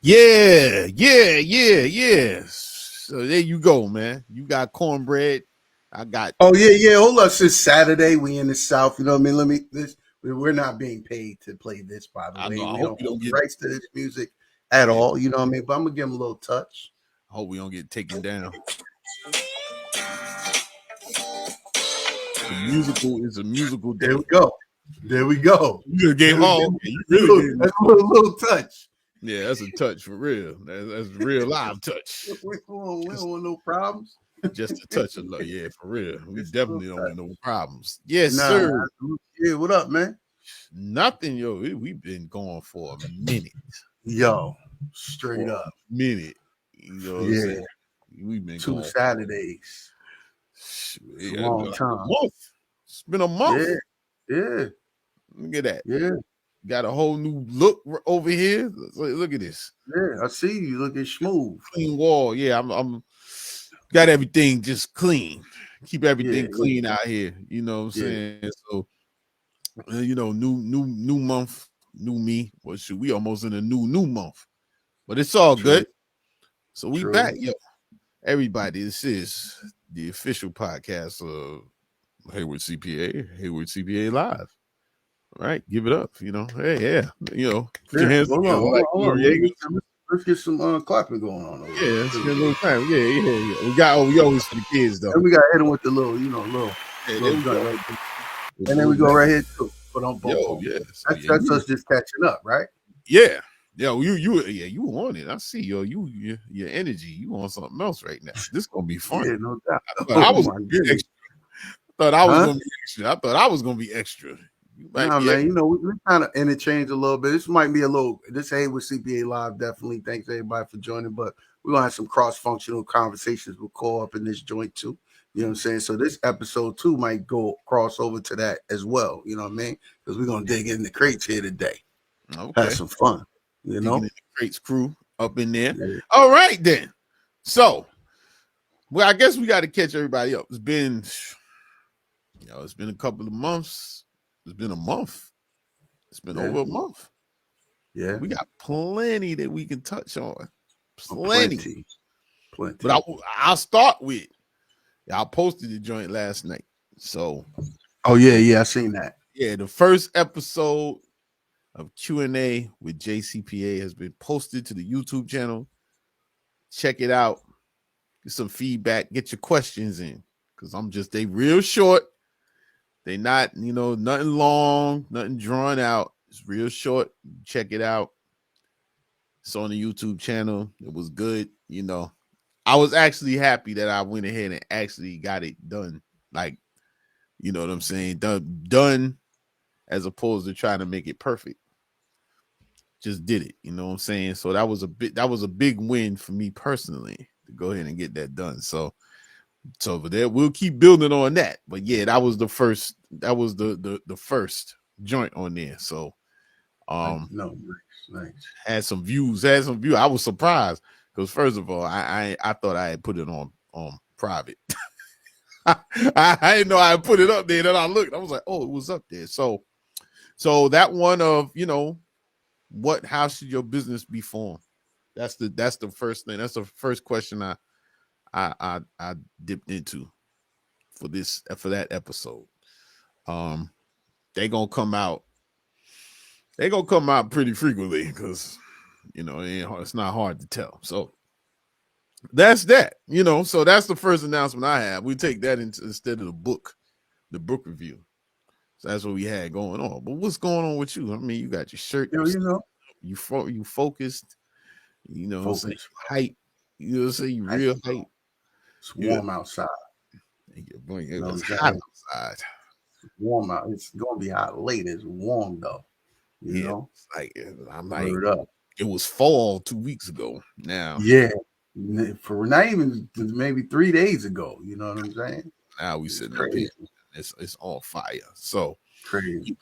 Yeah. So there you go, man. You got cornbread. I got. Oh yeah. Hold up, since Saturday we in the South. You know what I mean? We're not being paid to play this, by the way. I We hope don't you own don't the get rights to this music at all. You know what I mean? But I'm gonna give him a little touch. I hope we don't get taken down. It's a musical day. There we go. You gave you really gave that's a little touch. Yeah, that's a touch for real. That's a real live touch. We don't want no problems. Just a touch of love. Yeah, for real. We definitely don't want no problems. Yes, sir. Yeah, what up, man? Nothing, yo. We've been going for a minute. Yo, straight up. Minute. You know what I'm saying? We've been 2 Saturdays. Yeah, a long time. It's been a month. Yeah. Look at that. Yeah. Got a whole new look over here. Look at this. Yeah, I see you looking smooth. Clean wall. Yeah, I'm got everything just clean. Keep everything clean out here. You know what I'm saying? So new month, new me. Well, shoot, we almost in a new month. But it's all good. So we back, yo. Everybody, this is the official podcast of Heyward-CPA, Heyward-CPA-LIVE. All right, give it up. Hey, put your hands together. Let's get some clapping going on. Let's get a little time. Yeah. We always for the kids though. And we got to hit them with the little. Right, and then we go right here too. But on both. That's us just catching up, right? Yeah. Yo, you on it. I see, yo. Your energy. You on something else right now. This gonna be fun. Yeah, no doubt. I was gonna be extra. I thought I was gonna be extra. Man, we kind of interchange a little bit. This might be this Heyward-CPA Live, definitely. Thanks everybody for joining, but we're gonna have some cross-functional conversations with Kory up in this joint too. You know what I'm saying? So this episode 2 might go cross over to that as well. You know what I mean? Because we're gonna dig in the crates here today. Okay. Have some fun. The crates crew up in there. Yeah. All right then. So, well, I guess we got to catch everybody up. It's been a couple of months. It's been a month. It's been over a month. Yeah. We got plenty that we can touch on. Plenty. But I'll start with, I posted the joint last night. So. Oh, yeah. I seen that. Yeah, the first episode of Q&A with JCPA has been posted to the YouTube channel. Check it out. Get some feedback. Get your questions in. Because they real short. They not, nothing long, nothing drawn out. It's real short. Check it out. It's on the YouTube channel. It was good. I was actually happy that I went ahead and actually got it done. Like, you know what I'm saying? Done as opposed to trying to make it perfect. Just did it. You know what I'm saying? So that was a big win for me personally to go ahead and get that done. So there, we'll keep building on that. But yeah, that was the first first joint on there. So nice. Had some views. I was surprised because first of all, I thought I had put it on private. I didn't know I had put it up there. Then I looked, I was like, oh, it was up there. So that one of, how should your business be formed? That's the first thing. That's the first question I dipped into for that episode. They're gonna come out pretty frequently because it's not hard to tell. So that's that. So that's the first announcement I have. We take that instead of the book review. So that's what we had going on. But what's going on with you? I mean, you got your shirt. You focused. Focused. Hype. Say you real hype. It's warm outside. It's hot outside. It's warm out. It's gonna be hot later. It's warm though. You know, I'm like, it was fall 2 weeks ago. Now, for not even maybe 3 days ago. You know what I'm saying? Now we sitting up here. It's on fire. So crazy.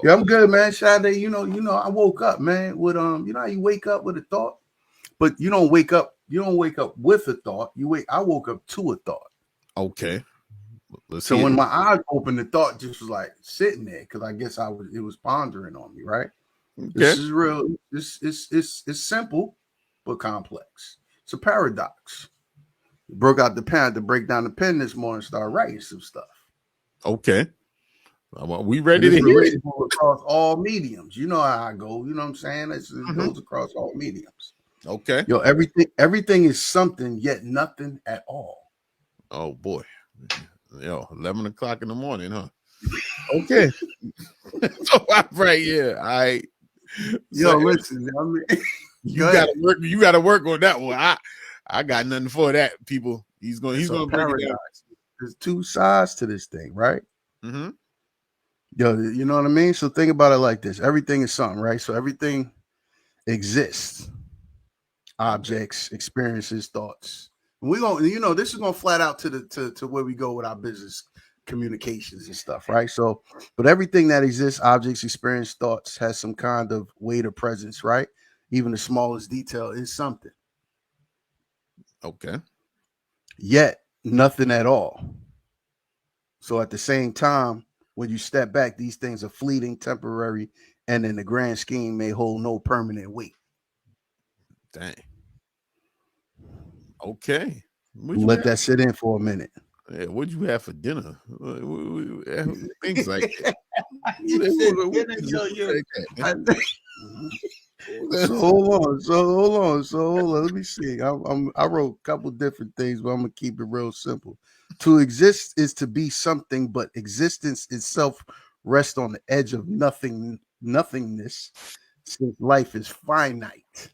Yeah, I'm good, man. Sade, I woke up, man, with how you wake up with a thought, but you don't wake up with a thought. I woke up to a thought. Okay. So when my eyes opened, the thought just was like sitting there because I guess it was pondering on me, right? This is real. It's simple, but complex. It's a paradox. Broke out the pen to break down the pen this morning, start writing some stuff. Okay. Well, we ready to hear it. Across all mediums. You know how I go. You know what I'm saying? It goes across all mediums. Okay. Yo, everything is something, yet nothing at all. Oh boy. Yo, 11 o'clock in the morning, huh? Okay. So right, yeah. All right. Yo, listen, I mean, you gotta work on that one. I got nothing for that, people. He's gonna break it down. There's two sides to this thing, right? Mm-hmm. Yo, you know what I mean? So think about it like this. Everything is something, right? So everything exists. Objects, experiences, thoughts. And we're gonna, you know, this is gonna flat out to where we go with our business communications and stuff, right? So, but everything that exists, objects, experience, thoughts, has some kind of weight or presence, right? Even the smallest detail is something. Okay. Yet nothing at all. So at the same time, when you step back, these things are fleeting, temporary, and in the grand scheme may hold no permanent weight. Dang. Okay. Let that sit in for a minute. Yeah, what'd you have for dinner? Things like that. So hold on. Let me see. I wrote a couple different things, but I'm gonna keep it real simple. To exist is to be something, but existence itself rests on the edge of nothingness, since life is finite.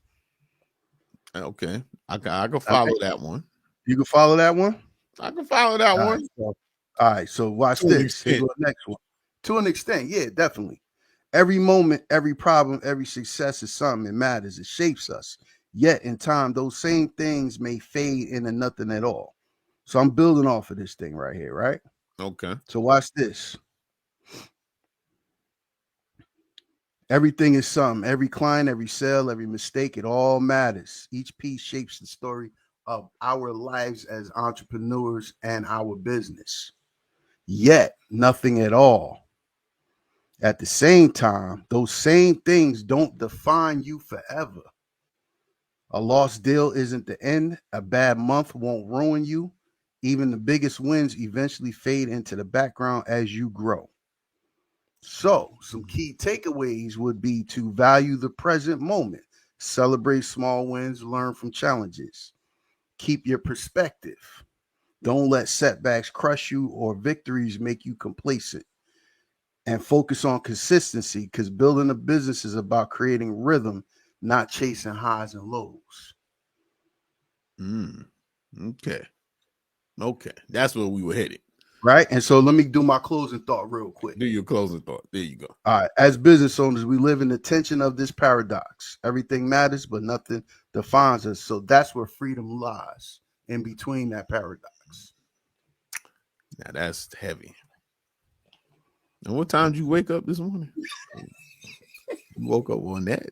Okay, I can follow that one. You can follow that one? I can follow that one. All right, so watch this. Here's the next one. To an extent, yeah, definitely. Every moment, every problem, every success is something. It matters. It shapes us. Yet in time, those same things may fade into nothing at all. So I'm building off of this thing right here, right? Okay. So watch this. Everything is something. Every client, every sale, every mistake, it all matters. Each piece shapes the story of our lives as entrepreneurs and our business. Yet nothing at all. At the same time, those same things don't define you forever. A lost deal isn't the end. A bad month won't ruin you. Even the biggest wins eventually fade into the background as you grow. So, some key takeaways would be to value the present moment, celebrate small wins, learn from challenges, keep your perspective. Don't let setbacks crush you or victories make you complacent. And focus on consistency, because building a business is about creating rhythm, not chasing highs and lows. Okay. That's where we were headed. Right. And so let me do my closing thought real quick. Do your closing thought. There you go. All right. As business owners, we live in the tension of this paradox. Everything matters, but nothing defines us. So that's where freedom lies, in between that paradox. Now that's heavy. And what time did you wake up this morning? You woke up on that.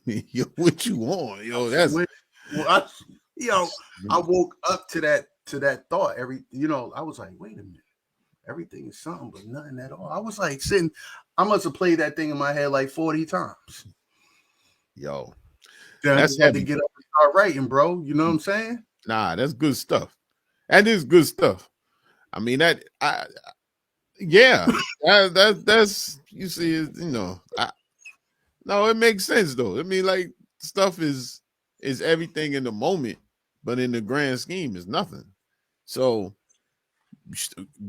Yo, what you on? Yo, that's I woke up to that thought. I was like, wait a minute. Everything is something, but nothing at all. I was like sitting, I must have played that thing in my head like 40 times. Yo. Then I had to get up and start writing, bro. You know what I'm saying? Nah, that's good stuff. That is good stuff. I mean, that's you see, no, it makes sense though. I mean, like stuff is everything in the moment, but in the grand scheme is nothing. So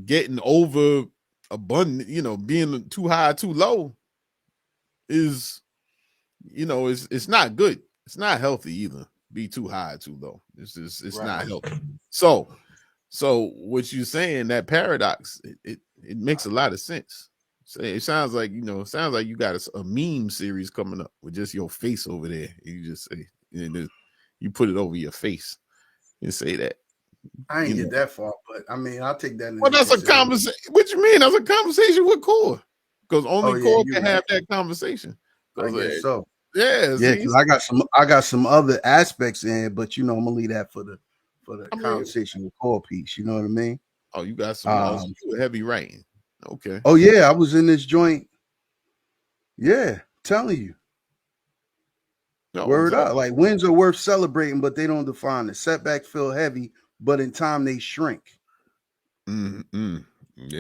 getting over abundant, being too high, too low is, it's not good. It's not healthy either. Be too high, too low. It's not healthy. So what you're saying, that paradox, it makes a lot of sense. So it sounds like, you got a meme series coming up with just your face over there. You just say, you put it over your face and say that. I ain't get that far, but I mean, I'll take that. Well, that's a conversation. What you mean? That's a conversation with Core, because only Core can have that conversation. I guess so. Yeah, because I got some other aspects in it, but I'm gonna leave that for the conversation with Core piece. You know what I mean? Oh, you got some heavy writing. Okay. Oh yeah, I was in this joint. Yeah, telling you. No, Word up. Like wins are worth celebrating, but they don't define it. Setbacks feel heavy, but in time they shrink. Yeah.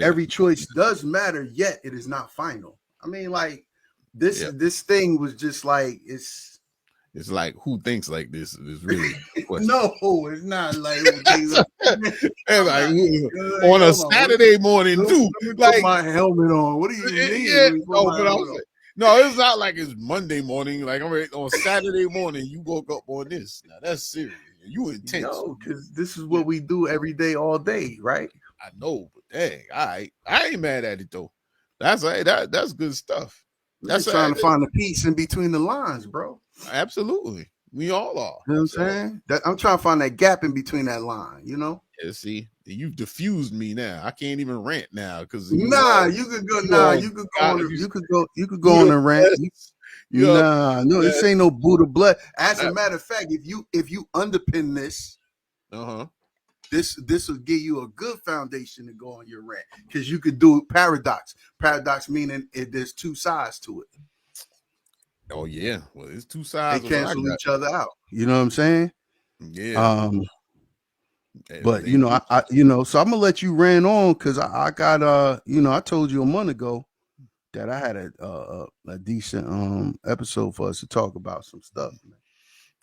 Every choice does matter, yet it is not final. I mean, like this thing was just like it's like who thinks like this is really no, it's not like who thinks like on a Saturday morning too. Like put my helmet on. What do you mean? No, it's not like it's Monday morning. Like on Saturday morning, you woke up on this. Now that's serious. You intense. No, because this is what we do every day, all day, right? I know, but dang, I ain't mad at it though. That's good stuff. That's trying to find the peace in between the lines, bro. Absolutely. We all are. You know what I'm saying? I'm trying to find that gap in between that line, you know? Yeah, see, you've diffused me now. I can't even rant now because you could go on a rant. This ain't no Buddha blood. As a matter of fact, if you underpin this, this will give you a good foundation to go on your rant, because you could do paradox. Paradox meaning there's two sides to it. Oh yeah, well, it's two sides. They cancel each other out. You know what I'm saying? Yeah. But so I'm gonna let you rant on, because I got I told you a month ago that I had a decent episode for us to talk about some stuff, man.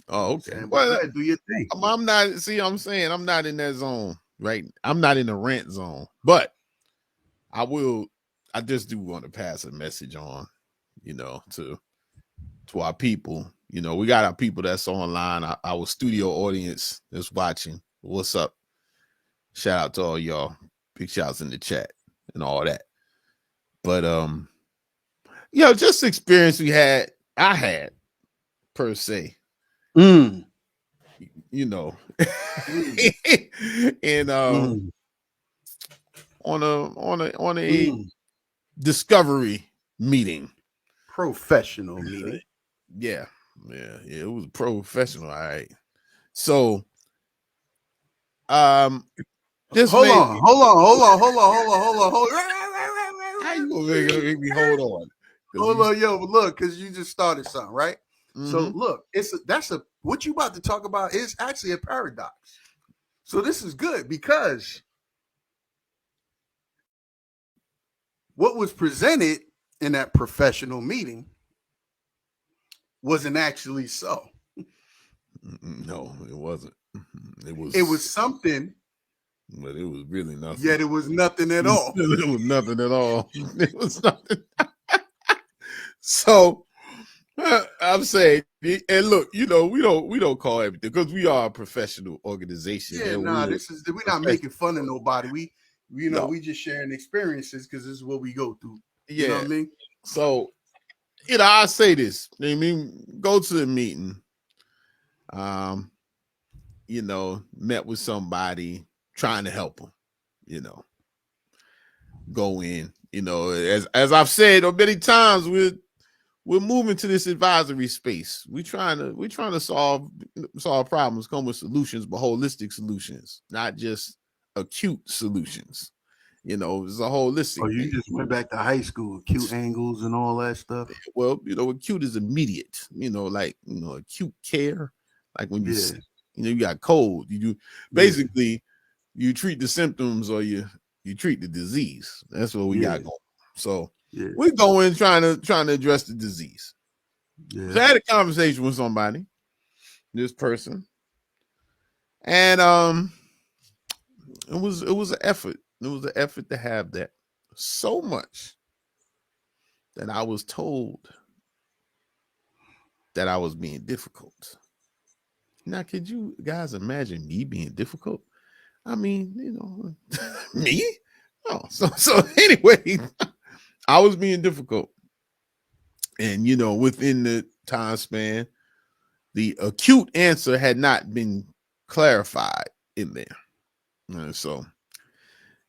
Oh, okay. Well, do your thing. I'm not. See, I'm saying I'm not in that zone, right? I'm not in the rant zone, but I just do want to pass a message on, to our people. We got our people that's online, our studio audience that's watching. What's up? Shout out to all y'all. Big shouts in the chat and all that. But just the experience I had per se. And on a discovery meeting, professional meeting. Yeah, it was professional. All right. So hold on. How you gonna make me hold on? Hold on, yo, look, because you just started something, right? So look, what you about to talk about is actually a paradox. So this is good, because what was presented in that professional meeting wasn't actually so. No, it wasn't. It was something, but it was really nothing. Yet it was nothing at all. It was nothing at all. It was nothing. So I'm saying, and look, we don't call everything, because we are a professional organization. Yeah, we're not making fun of nobody. We just sharing experiences, because this is what we go through. You know what I mean? So, I say this. I mean, go to the meeting. Met with somebody, trying to help them. Go in. As I've said many times, we're moving to this advisory space. We're trying to solve problems, come with solutions, but holistic solutions, not just acute solutions. It's a holistic. Oh, you just went back to high school, acute angles and all that stuff. Well, acute is immediate. Acute care, like when you got cold, you do basically you treat the symptoms, or you treat the disease. That's what we got going. So we're going trying to address the disease. So I had a conversation with somebody, this person, and it was an effort. It was an effort to have that, so much that I was told that I was being difficult. Now, could you guys imagine me being difficult? I mean, me? Oh, so anyway, I was being difficult. And, within the time span, the acute answer had not been clarified in there.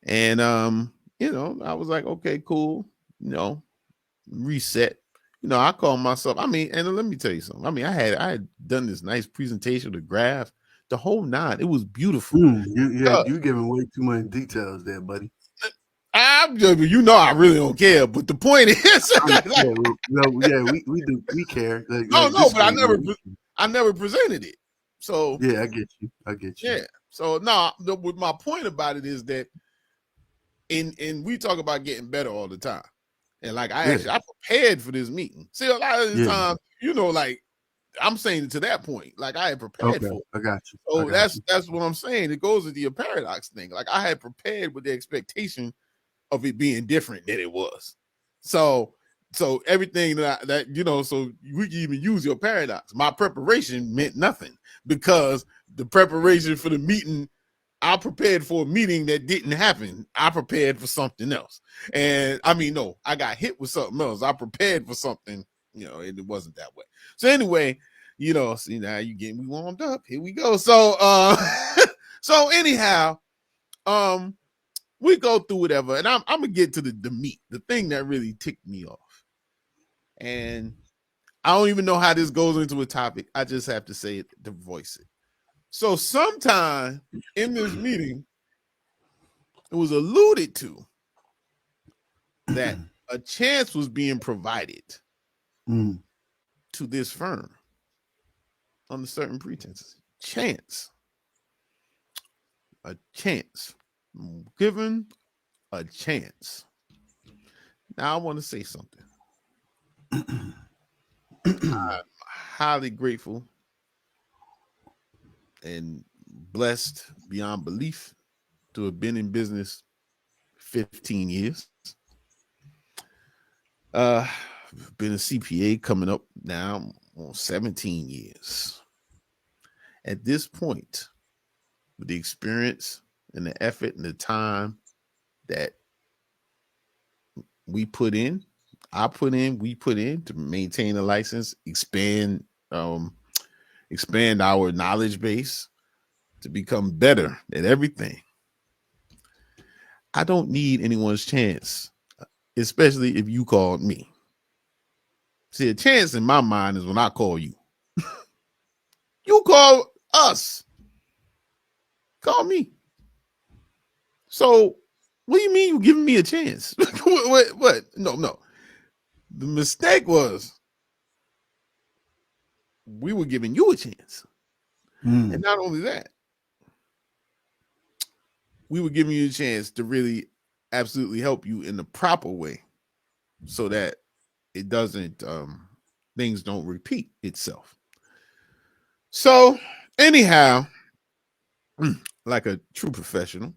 I was like, okay, cool. Reset. I call myself, and let me tell you something. I had done this nice presentation, the graph, the whole nine. It was beautiful. You giving way too many details there, buddy. I really don't care. But the point is, we care. no, but I never presented it. So yeah, I get you. Yeah. So no, with my point about it is that we talk about getting better all the time. And like I prepared for this meeting. See, a lot of the time, like I'm saying to that point, like I had prepared for it. I got you. So that's what I'm saying. It goes with the paradox thing. Like I had prepared with the expectation of it being different than it was. So everything so we can even use your paradox. My preparation meant nothing because the preparation for the meeting, I prepared for a meeting that didn't happen. I prepared for something else. And I got hit with something else. I prepared for something, and it wasn't that way. So anyway, see, now you getting me warmed up. Here we go. So so anyhow, we go through whatever, and I'm gonna get to the meat, the thing that really ticked me off. And I don't even know how this goes into a topic. I just have to say it to voice it. So sometime in this meeting, it was alluded to that a chance was being provided to this firm under certain pretenses. A chance. Given a chance. Now I want to say something. I'm highly grateful and blessed beyond belief to have been in business 15 years. Been a CPA coming up now on 17 years. At this point, with the experience and the effort and the time that we put in to maintain a license, expand our knowledge base to become better at everything. I don't need anyone's chance, especially if you called me. See, a chance in my mind is when I call you. You call us. Call me. So what do you mean you giving me a chance? What? No. The mistake was we were giving you a chance. And not only that, we were giving you a chance to really absolutely help you in the proper way so that it doesn't, things don't repeat itself. So anyhow, like a true professional,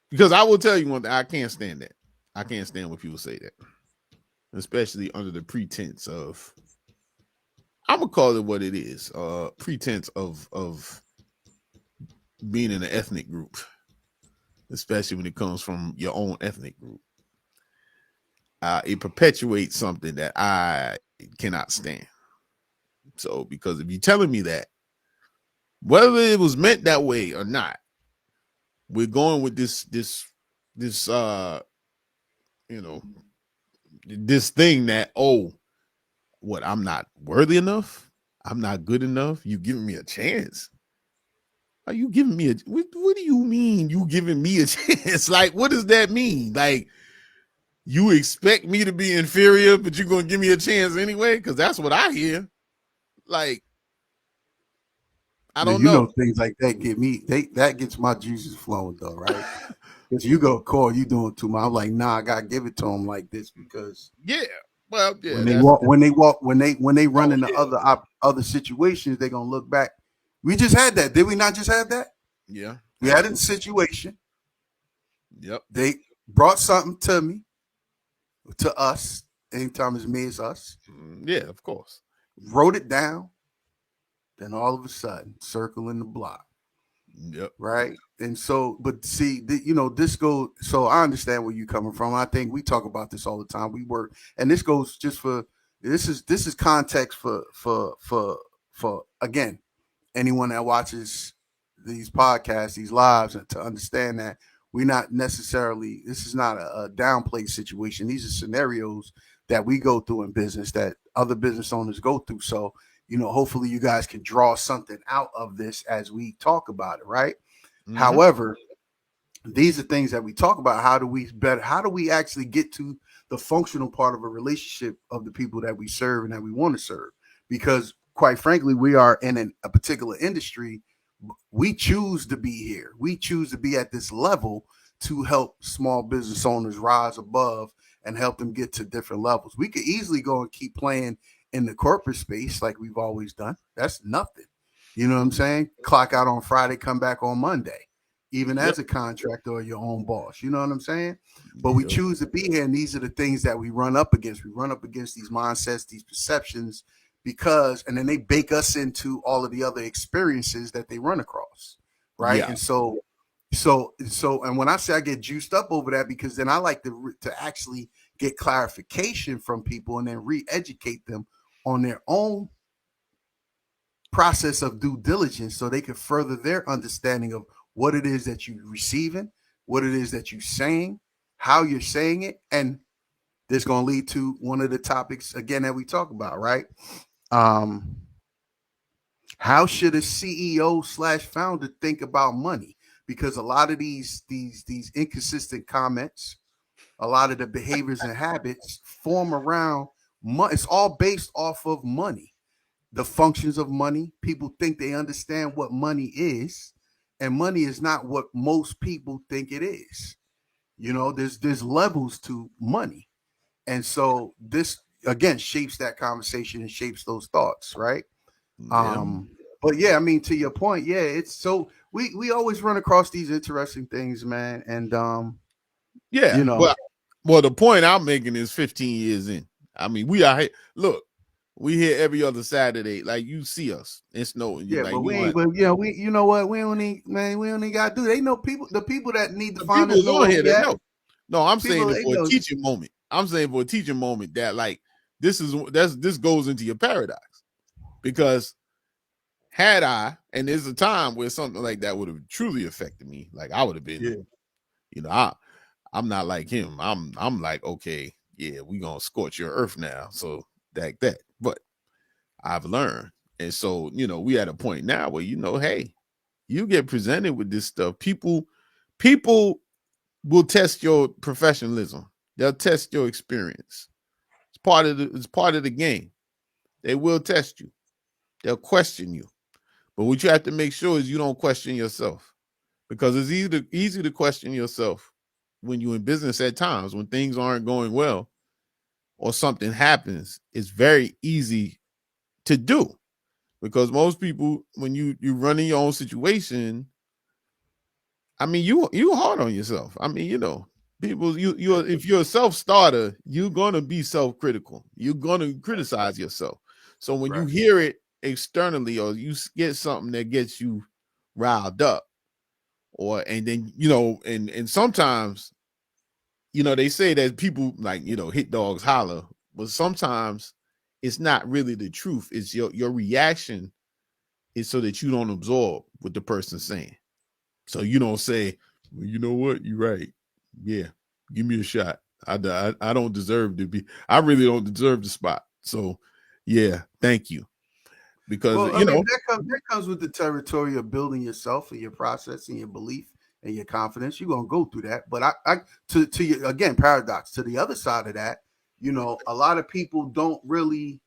because I will tell you one thing, I can't stand that. I can't stand when people say that, especially under the pretense of, I'm gonna call it what it is, pretense of being in an ethnic group, especially when it comes from your own ethnic group. It perpetuates something that I cannot stand. So, because if you're telling me that, whether it was meant that way or not, we're going with this thing that, what, I'm not worthy enough? I'm not good enough? You giving me a chance? Are you giving me what do you mean you giving me a chance? Like, what does that mean? Like, you expect me to be inferior, but you're going to give me a chance anyway? Because that's what I hear. Like, I don't know. Things like that that gets my juices flowing though, right? Because you go, Kory, you doing too much. I'm like, nah, I gotta give it to them like this because when they run into other situations, they're gonna look back. We just had that. Did we not just have that? Yeah. We had a situation. Yep. They brought something to us. Anytime it's me, it's us. Yeah, of course. Wrote it down. Then all of a sudden, circling the block. Yep. Right. And so, but see, this goes. So I understand where you're coming from. I think we talk about this all the time. We work, and this goes just for this is context for again, anyone that watches these podcasts, these lives, and to understand that we're not necessarily. This is not a downplay situation. These are scenarios that we go through in business that other business owners go through. So, hopefully you guys can draw something out of this as we talk about it, right? Mm-hmm. However, these are things that we talk about. How do we actually get to the functional part of a relationship of the people that we serve and that we want to serve? Because quite frankly, we are in a particular industry. We choose to be here. We choose to be at this level to help small business owners rise above and help them get to different levels. We could easily go and keep playing in the corporate space like we've always done. That's nothing. You know what I'm saying? Clock out on Friday, come back on Monday, even as a contractor or your own boss. You know what I'm saying? But we choose to be here, and these are the things that we run up against. We run up against these mindsets, these perceptions, and then they bake us into all of the other experiences that they run across, right? Yeah. And so, and when I say I get juiced up over that, because then I like to actually get clarification from people and then re-educate them on their own process of due diligence, so they can further their understanding of what it is that you're receiving, what it is that you're saying, how you're saying it. And this is going to lead to one of the topics again that we talk about, right? How should a CEO/founder think about money? Because a lot of these inconsistent comments, a lot of the behaviors and habits form around money. It's all based off of money, the functions of money. People think they understand what money is, and money is not what most people think it is. You know, there's levels to money. And so this again shapes that conversation and shapes those thoughts, right? Yeah. But yeah, I mean, to your point, yeah, it's so we always run across these interesting things, man. And yeah, you know, well, the point I'm making is 15 years in. I mean, we are look, we here every other Saturday. Like, you see us. It's no, yeah, like, but we ain't. But yeah, we, you know what? We don't need, man. We don't even got to do. They know people. The people that need to find us know here. They know. No, I'm saying it for a teaching moment. I'm saying for a teaching moment that, like, this goes into your paradox, because had I, and there's a time where something like that would have truly affected me. Like, I would have been, you know, I'm not like him. I'm like, okay, yeah, we gonna scorch your earth now. So that. But I've learned. And so, you know, we at a point now where, you know, hey, you get presented with this stuff. People will test your professionalism. They'll test your experience. It's part of the game. They will test you. They'll question you. But what you have to make sure is you don't question yourself, because it's easy to question yourself when you're in business at times, when things aren't going well or something happens. It's very easy to do, because most people, when you're running your own situation, I mean, you hard on yourself. I mean, you know, people, if you're a self-starter, you're gonna be self-critical. You're gonna criticize yourself. So when you hear it externally, or you get something that gets you riled up, and then, you know, and sometimes, you know, they say that people, like, you know, hit dogs holler, but sometimes it's not really the truth. It's your reaction is so that you don't absorb what the person's saying. So you don't say, well, you know what, you're right. Yeah, give me a shot. I don't deserve to be. I really don't deserve the spot. So yeah, thank you. Because, well, you know, that comes with the territory of building yourself and your process and your belief and your confidence. You're gonna go through that. But to you again, paradox. To the other side of that, you know, a lot of people don't really.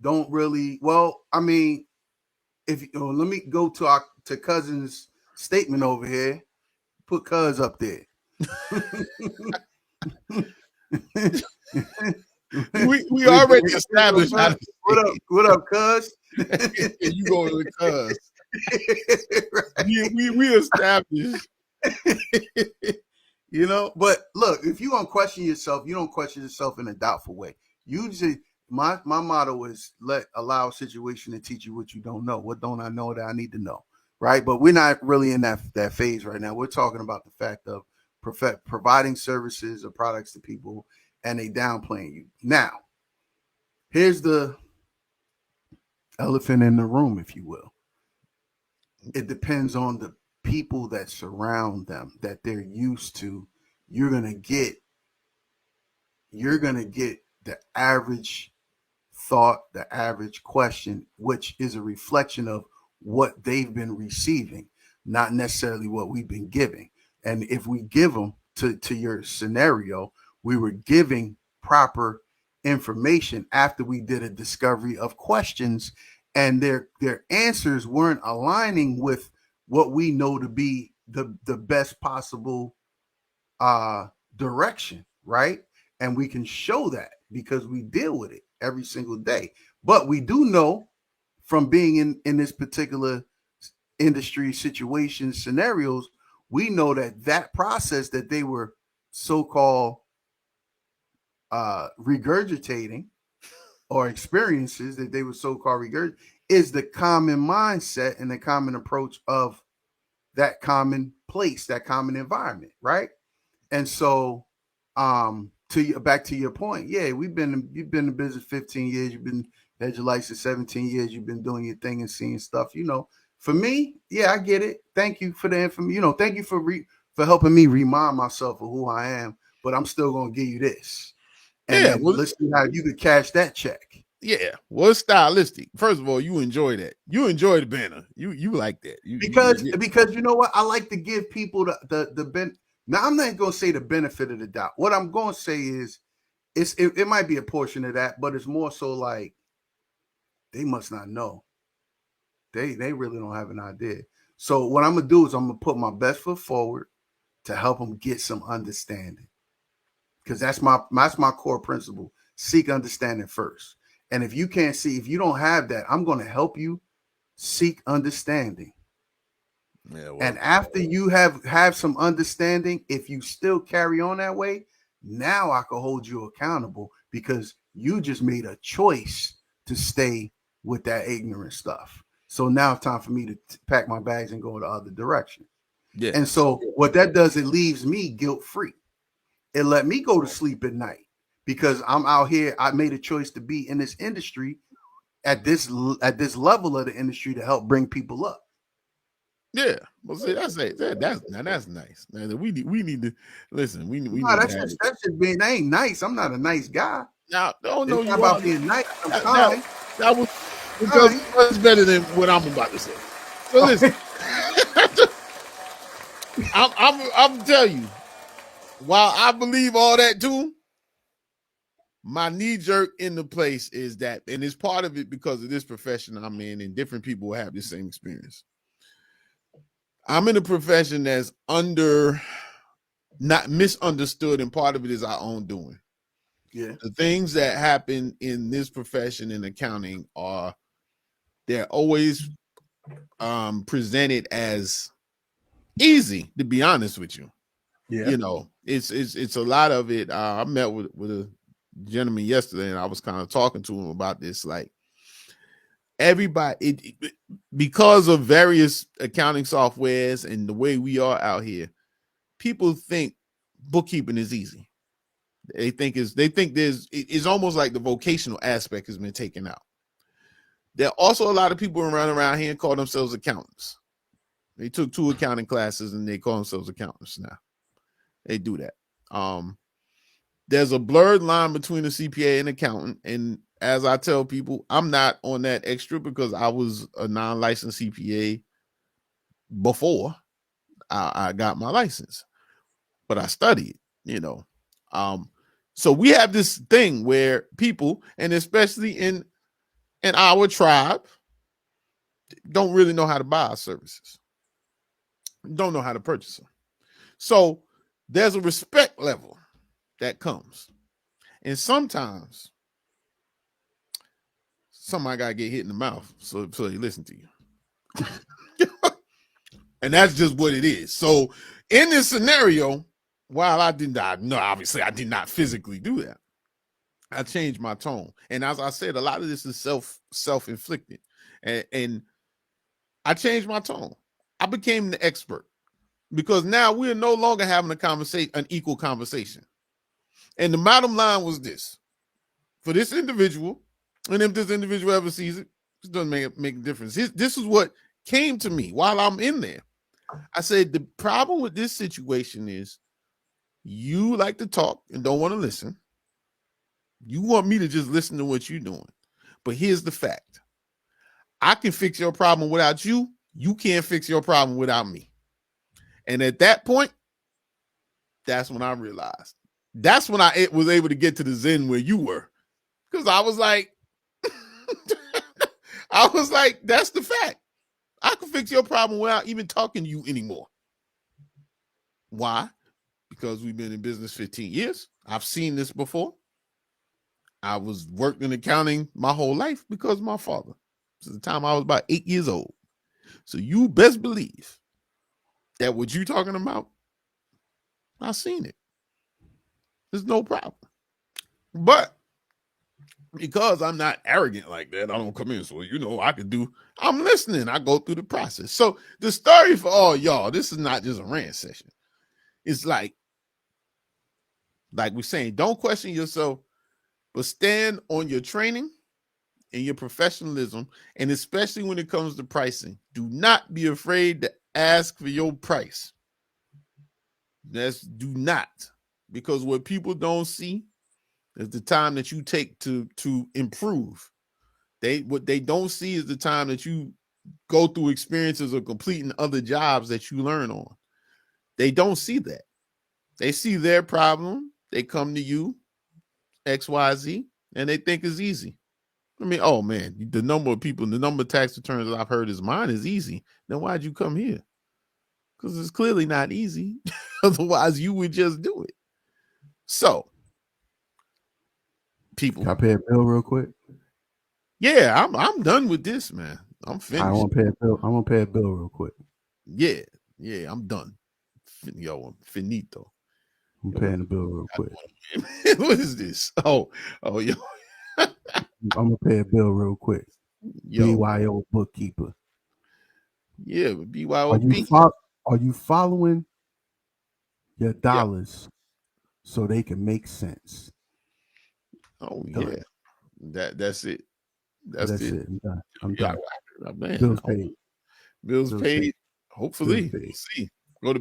Well, I mean, if let me go to Cousin's statement over here. Put Cuz up there. we already established. What up, Cuz? You go to the Cuz. We established. You know, but look, if you don't question yourself, you don't question yourself in a doubtful way. Usually, my motto is allow a situation to teach you what you don't know. What don't I know that I need to know? Right. But we're not really in that phase right now. We're talking about the fact of providing services or products to people, and they downplaying you. Now, here's the elephant in the room, if you will. It depends on the people that surround them, that they're used to. You're gonna get the average thought, the average question, which is a reflection of what they've been receiving, not necessarily what we've been giving. And if we give them to your scenario, we were giving proper information after we did a discovery of questions, and their answers weren't aligning with what we know to be the best possible direction, right? And we can show that because we deal with it every single day. But we do know from being in this particular industry situation scenarios, we know that process that they were so-called regurgitating, or experiences that they were so-called regurgitating, is the common mindset and the common approach of that common place, that common environment, right? And so, back to your point, yeah, you've been in business 15 years, you've been had your license 17 years, you've been doing your thing and seeing stuff. For me, yeah, I get it. Thank you for the information. Thank you for helping me remind myself of who I am. But I'm still gonna give you this, and then let's see how you could cash that check. Yeah, well, it's stylistic. First of all, you enjoy that. You enjoy the banner. You like that. Because you know what? I like to give people the Now, I'm not going to say the benefit of the doubt. What I'm going to say is it might be a portion of that, but it's more so like they must not know. They really don't have an idea. So what I'm going to do is I'm going to put my best foot forward to help them get some understanding. Because that's my core principle. Seek understanding first. And if you don't have that, I'm going to help you seek understanding. Yeah, well, and after you have some understanding, if you still carry on that way, now I can hold you accountable because you just made a choice to stay with that ignorant stuff. So now it's time for me to pack my bags and go the other direction. Yeah. And so what that does, it leaves me guilt-free. It let me go to sleep at night because I'm out here. I made a choice to be in this industry at this level of the industry to help bring people up. Yeah, well, see, that's nice. Now, we need to listen. We need that's just being. That ain't nice. I'm not a nice guy. No, you not about being nice. That was because it's better than what I'm about to say. So listen, I'm telling you, while I believe all that too, my knee jerk in the place is that, and it's part of it because of this profession I'm in, and different people will have the same experience. I'm in a profession that's not misunderstood, and part of it is our own doing. Yeah. The things that happen in this profession in accounting they're always presented as easy, to be honest with you. Yeah. It's a lot of it. I met with a gentleman yesterday, and I was kind of talking to him about this, like, everybody, because of various accounting softwares and the way we are out here, people think bookkeeping is easy. They think it's almost like the vocational aspect has been taken out. There are also a lot of people around here and call themselves accountants. They took 2 accounting classes and they call themselves accountants now. They do that. There's a blurred line between a CPA and accountant, and as I tell people, I'm not on that extra because I was a non-licensed CPA before I got my license, but I studied, So we have this thing where people, and especially in our tribe, don't really know how to buy our services, don't know how to purchase them. So there's a respect level that comes, and sometimes somebody got to get hit in the mouth so they listen to you. And that's just what it is. So in this scenario, while obviously I did not physically do that, I changed my tone. And as I said, a lot of this is self-inflicted. And I changed my tone. I became the expert because now we're no longer having an equal conversation. And the bottom line was this: for this individual, and if this individual ever sees it, it doesn't make a difference. This is what came to me while I'm in there. I said, the problem with this situation is you like to talk and don't want to listen. You want me to just listen to what you're doing. But here's the fact. I can fix your problem without you. You can't fix your problem without me. And at that point, That's when I realized. That's when I was able to get to the zen where you were. Because I was like, that's the fact. I can fix your problem without even talking to you anymore. Why? Because we've been in business 15 years. I've seen this before. I was worked in accounting my whole life because of my father. Since the time I was about 8 years old. So you best believe that what you talking about, I've seen it. There's no problem. But because I'm not arrogant like that, I don't come in. So, I'm listening. I go through the process. So the story for all y'all, this is not just a rant session. It's like we're saying, don't question yourself, but stand on your training and your professionalism. And especially when it comes to pricing, do not be afraid to ask for your price. Do not, because what people don't see is the time that you take to improve. What they don't see is the time that you go through experiences of completing other jobs that you learn on. They don't see that. They see their problem. They come to you, XYZ, and they think it's easy. I mean, oh man, the number of tax returns that I've heard is mine is easy. Then why'd you come here? Because it's clearly not easy. Otherwise, you would just do it. So, people. Can I pay a bill real quick? Yeah, I'm done with this, man. I'm finished. I want to pay a bill. I want to pay a bill real quick. Yeah, I'm done. I'm finito. I'm paying the bill real quick. What is this? Oh, yo. I'm gonna pay a bill real quick. Yo. BYO bookkeeper. Yeah, but BYO. Are you following your dollars so they can make sense? Oh yeah, that's it. That's it. I'm done. Man, bills paid. Bills paid. Hopefully, bills paid. We'll see. Go to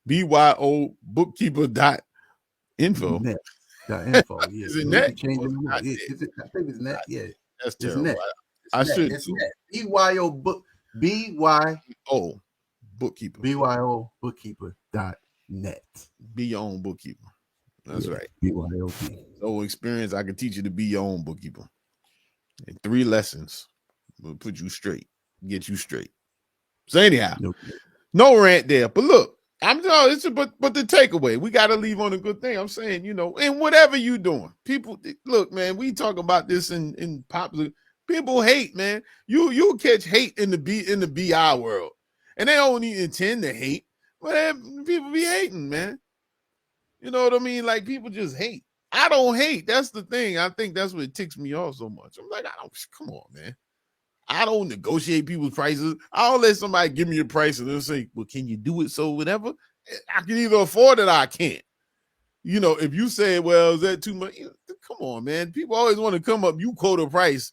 BYO bookkeeper.info. Info. Yeah. Is it net? Is it? I think it's net. Yeah, that's terrible. Net. I should. It's net. BYO bookkeeper. BYO bookkeeper.net. Be your own bookkeeper. That's right. BYOB. So experience, I can teach you to be your own bookkeeper. And 3 lessons will put you straight, get you straight. So anyhow, no rant there. But look, but the takeaway, we got to leave on a good thing. I'm saying, and whatever you doing, people, look, man, we talk about this in popular. People hate, man. You catch hate in the BI world, and they don't even intend to hate, but people be hating, man. You know what I mean? Like, people just hate. I don't hate. That's the thing. I think that's what ticks me off so much. I'm like, come on, man. I don't negotiate people's prices. I don't let somebody give me a price and they'll say, well, can you do it? So whatever. I can either afford it or I can't. If you say, well, is that too much? Come on, man. People always want to come up. You quote a price.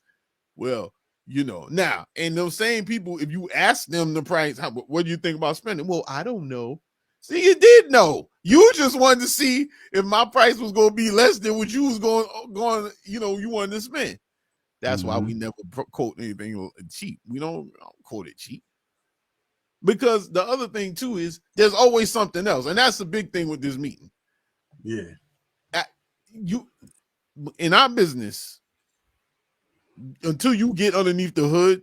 Well, now, and those same people, if you ask them the price, what do you think about spending? Well, I don't know. See, you did know. You just wanted to see if my price was going to be less than what you was going, you wanted to spend. That's why we never quote anything cheap. We don't quote it cheap. Because the other thing, too, is there's always something else. And that's the big thing with this meeting. Yeah. In our business, until you get underneath the hood,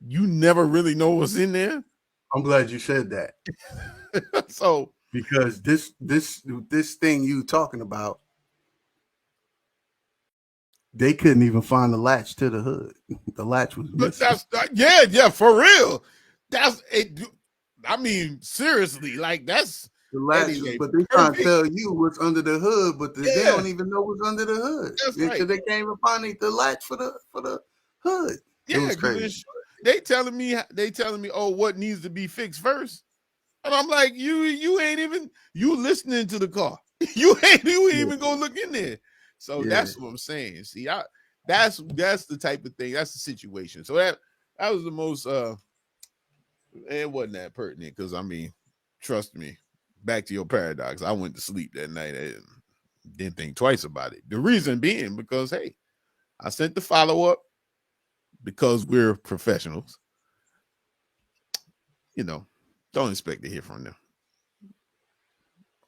you never really know what's in there. I'm glad you said that. So, because this thing you talking about, they couldn't even find the latch to the hood. The latch was missing. Yeah, for real. That's it. I mean, seriously, like that's the latch. But they trying to tell you what's under the hood, but they don't even know what's under the hood. That's right. Because they can't even find the latch for the hood. Yeah, it was crazy. They telling me, oh, what needs to be fixed first? And I'm like, you ain't even listening to the car. You ain't even gonna look in there. So that's what I'm saying. See, that's the type of thing. That's the situation. So that was the most. It wasn't that pertinent because I mean, trust me. Back to your paradox. I went to sleep that night and didn't think twice about it. The reason being because hey, I sent the follow up because we're professionals. Don't expect to hear from them.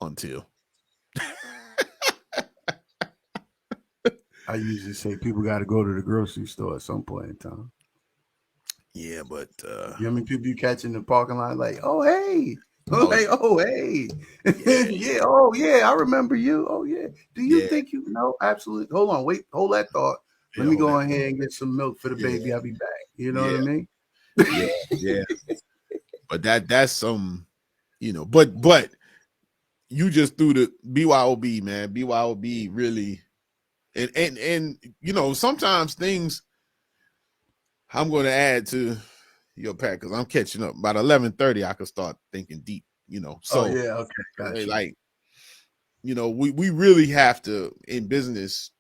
until. I usually say people got to go to the grocery store at some point in time. Yeah, but You know how many people you catch in the parking lot like, oh hey, Oh, like, oh hey, yeah, yeah, oh yeah, I remember you. Oh yeah. Do you yeah, think you know? Absolutely. Hold on, wait, hold that thought. Let yeah, me hold go that. in here and get some milk for the Yeah, baby. I'll be back. You know what I yeah, mean? yeah. But that's some, but you just threw the BYOB, man. BYOB really, and sometimes things I'm going to add to your pack because I'm catching up. About 11:30, I could start thinking deep. Oh So yeah, okay, got you. like, we really have to in business.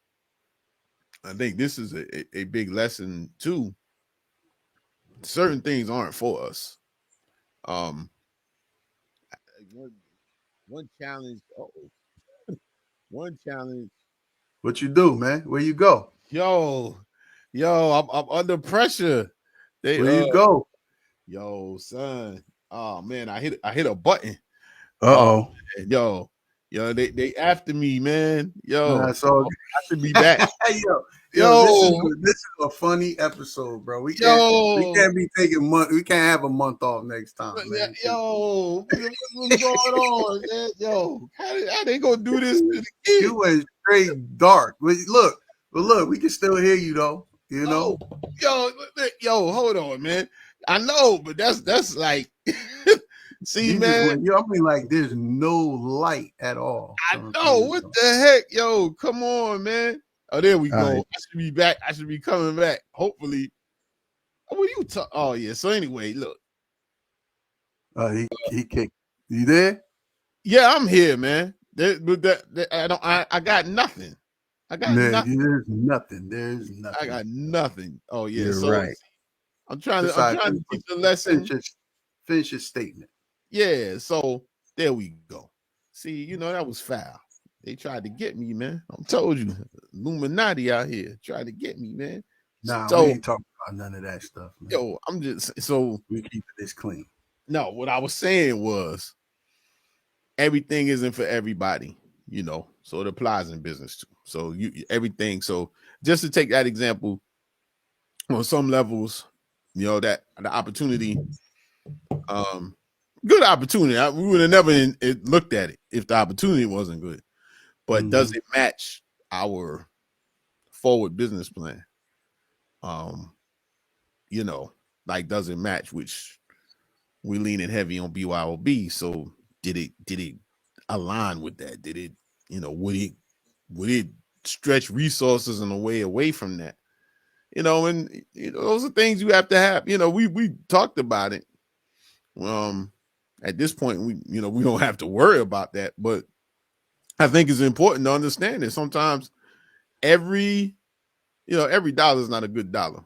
I think this is a big lesson too. Certain things aren't for us. Um, one challenge. One challenge. What you do, man? Where you go? Yo, I'm under pressure. They Where you go? yo, son. Oh man, I hit a button. Oh Uh-oh. man, they after me, man. Yo, That's all. I should be back. Yo, this is Yo, a funny episode, bro. We yo, can't be taking month. We can't have a month off next time, man. yo, what's going on, man? Yo, how they gonna do this to the kid? You went straight dark. But look, we can still hear you though. You know? Yo, hold on, man. I know, but that's like, see, You just man. went, I mean, like, there's no light at all. I know what the heck, yo. Come on, man. Oh, there we go. Right. I should be back. I should be coming back. Hopefully. What you talk? Oh yeah. So anyway, look. He kicked. You there? Yeah, I'm here, man. I got nothing. I got nothing. There's nothing. There's nothing. I got nothing. Oh yeah. You're so right. I'm trying to teach a lesson. Finish your statement. Yeah. So there we go. See, that was foul. They tried to get me, man. I told you, Illuminati out here tried to get me, man. Nah, so, we ain't talking about none of that stuff, man. Yo, I'm just so we keep this clean. No, what I was saying was everything isn't for everybody, so it applies in business too. So everything. So just to take that example, on some levels, that the opportunity, good opportunity. We would have never looked at it if the opportunity wasn't good. But does it match our forward business plan? Like, does it match? Which we leaning heavy on BYOB. So did it align with that? Did it, would it stretch resources in a way away from that? And those are things you have to have. We talked about it. At this point, we don't have to worry about that, but I think it's important to understand that sometimes every dollar is not a good dollar.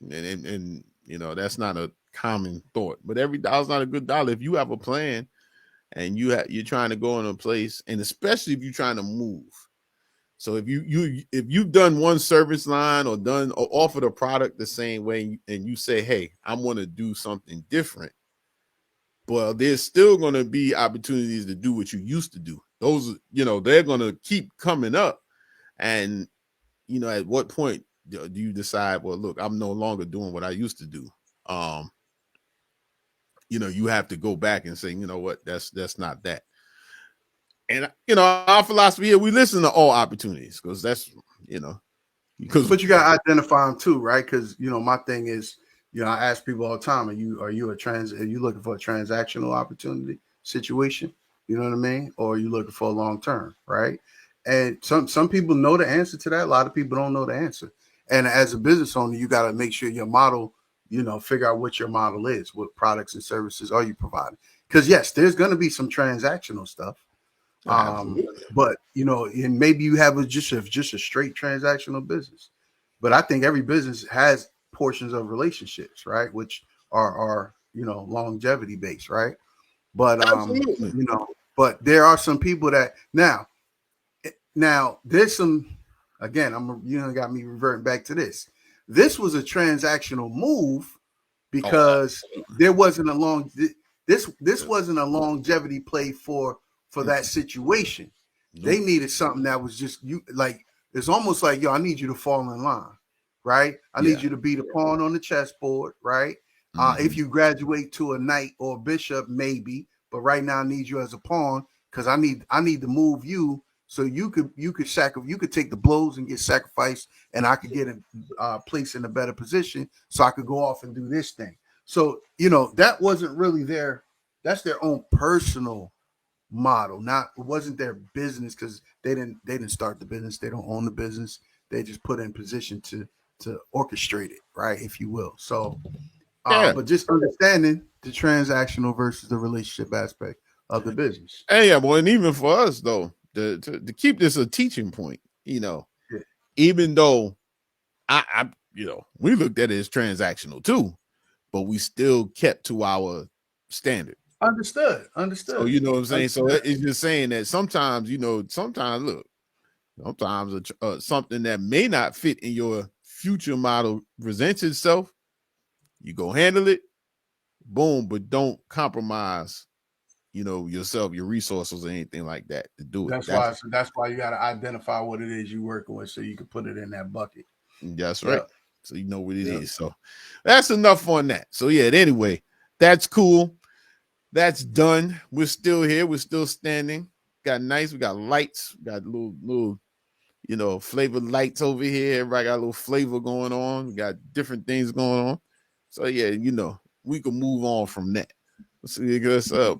And that's not a common thought, but every dollar is not a good dollar. If you have a plan and you're trying to go in a place, and especially if you're trying to move. So if you've done one service line or offered a product the same way, and you say, hey, I want to do something different, well, there's still going to be opportunities to do what you used to do. Those, they're going to keep coming up. And, at what point do you decide, well, look, I'm no longer doing what I used to do? You have to go back and say, you know what, that's not that. And, our philosophy here, we listen to all opportunities because that's, but you got to identify them too, right? Because, my thing is, I ask people all the time, are you looking for a transactional opportunity situation? You know what I mean? Or are you looking for a long term, right? And some people know the answer to that. A lot of people don't know the answer. And as a business owner, you got to make sure your model, figure out what your model is. What products and services are you providing? Because yes, there's going to be some transactional stuff. But and maybe you have just a straight transactional business. But I think every business has portions of relationships, right? Which are longevity based, right? But but there are some people that now there's some, again, got me reverting back to this. This was a transactional move because there wasn't this wasn't a longevity play for for that situation. Nope. They needed something that was just you like it's almost like, yo, I need you to fall in line, right? I need you to be the pawn on the chessboard, right? If you graduate to a knight or a bishop, maybe, but right now I need you as a pawn because I need to move you so you could take the blows and get sacrificed, and I could get in place in a better position so I could go off and do this thing. So that wasn't really that's their own personal model. It wasn't their business because they didn't start the business. They don't own the business. They just put in position to orchestrate it, right, if you will. So but just understanding the transactional versus the relationship aspect of the business. Yeah, well, and even for us though, to keep this a teaching point, even though I we looked at it as transactional too, but we still kept to our standard. Understood. So you know what I'm saying. So it's just saying that sometimes sometimes something that may not fit in your future model presents itself. You go handle it, boom, but don't compromise, yourself, your resources, or anything like that to do it. That's why you got to identify what it is you're working with, so you can put it in that bucket. That's right. So you know what it is. So that's enough on that. So anyway, that's cool. That's done. We're still here. We're still standing. We got lights. We got little, flavored lights over here. Everybody got a little flavor going on. We got different things going on. So we can move on from that.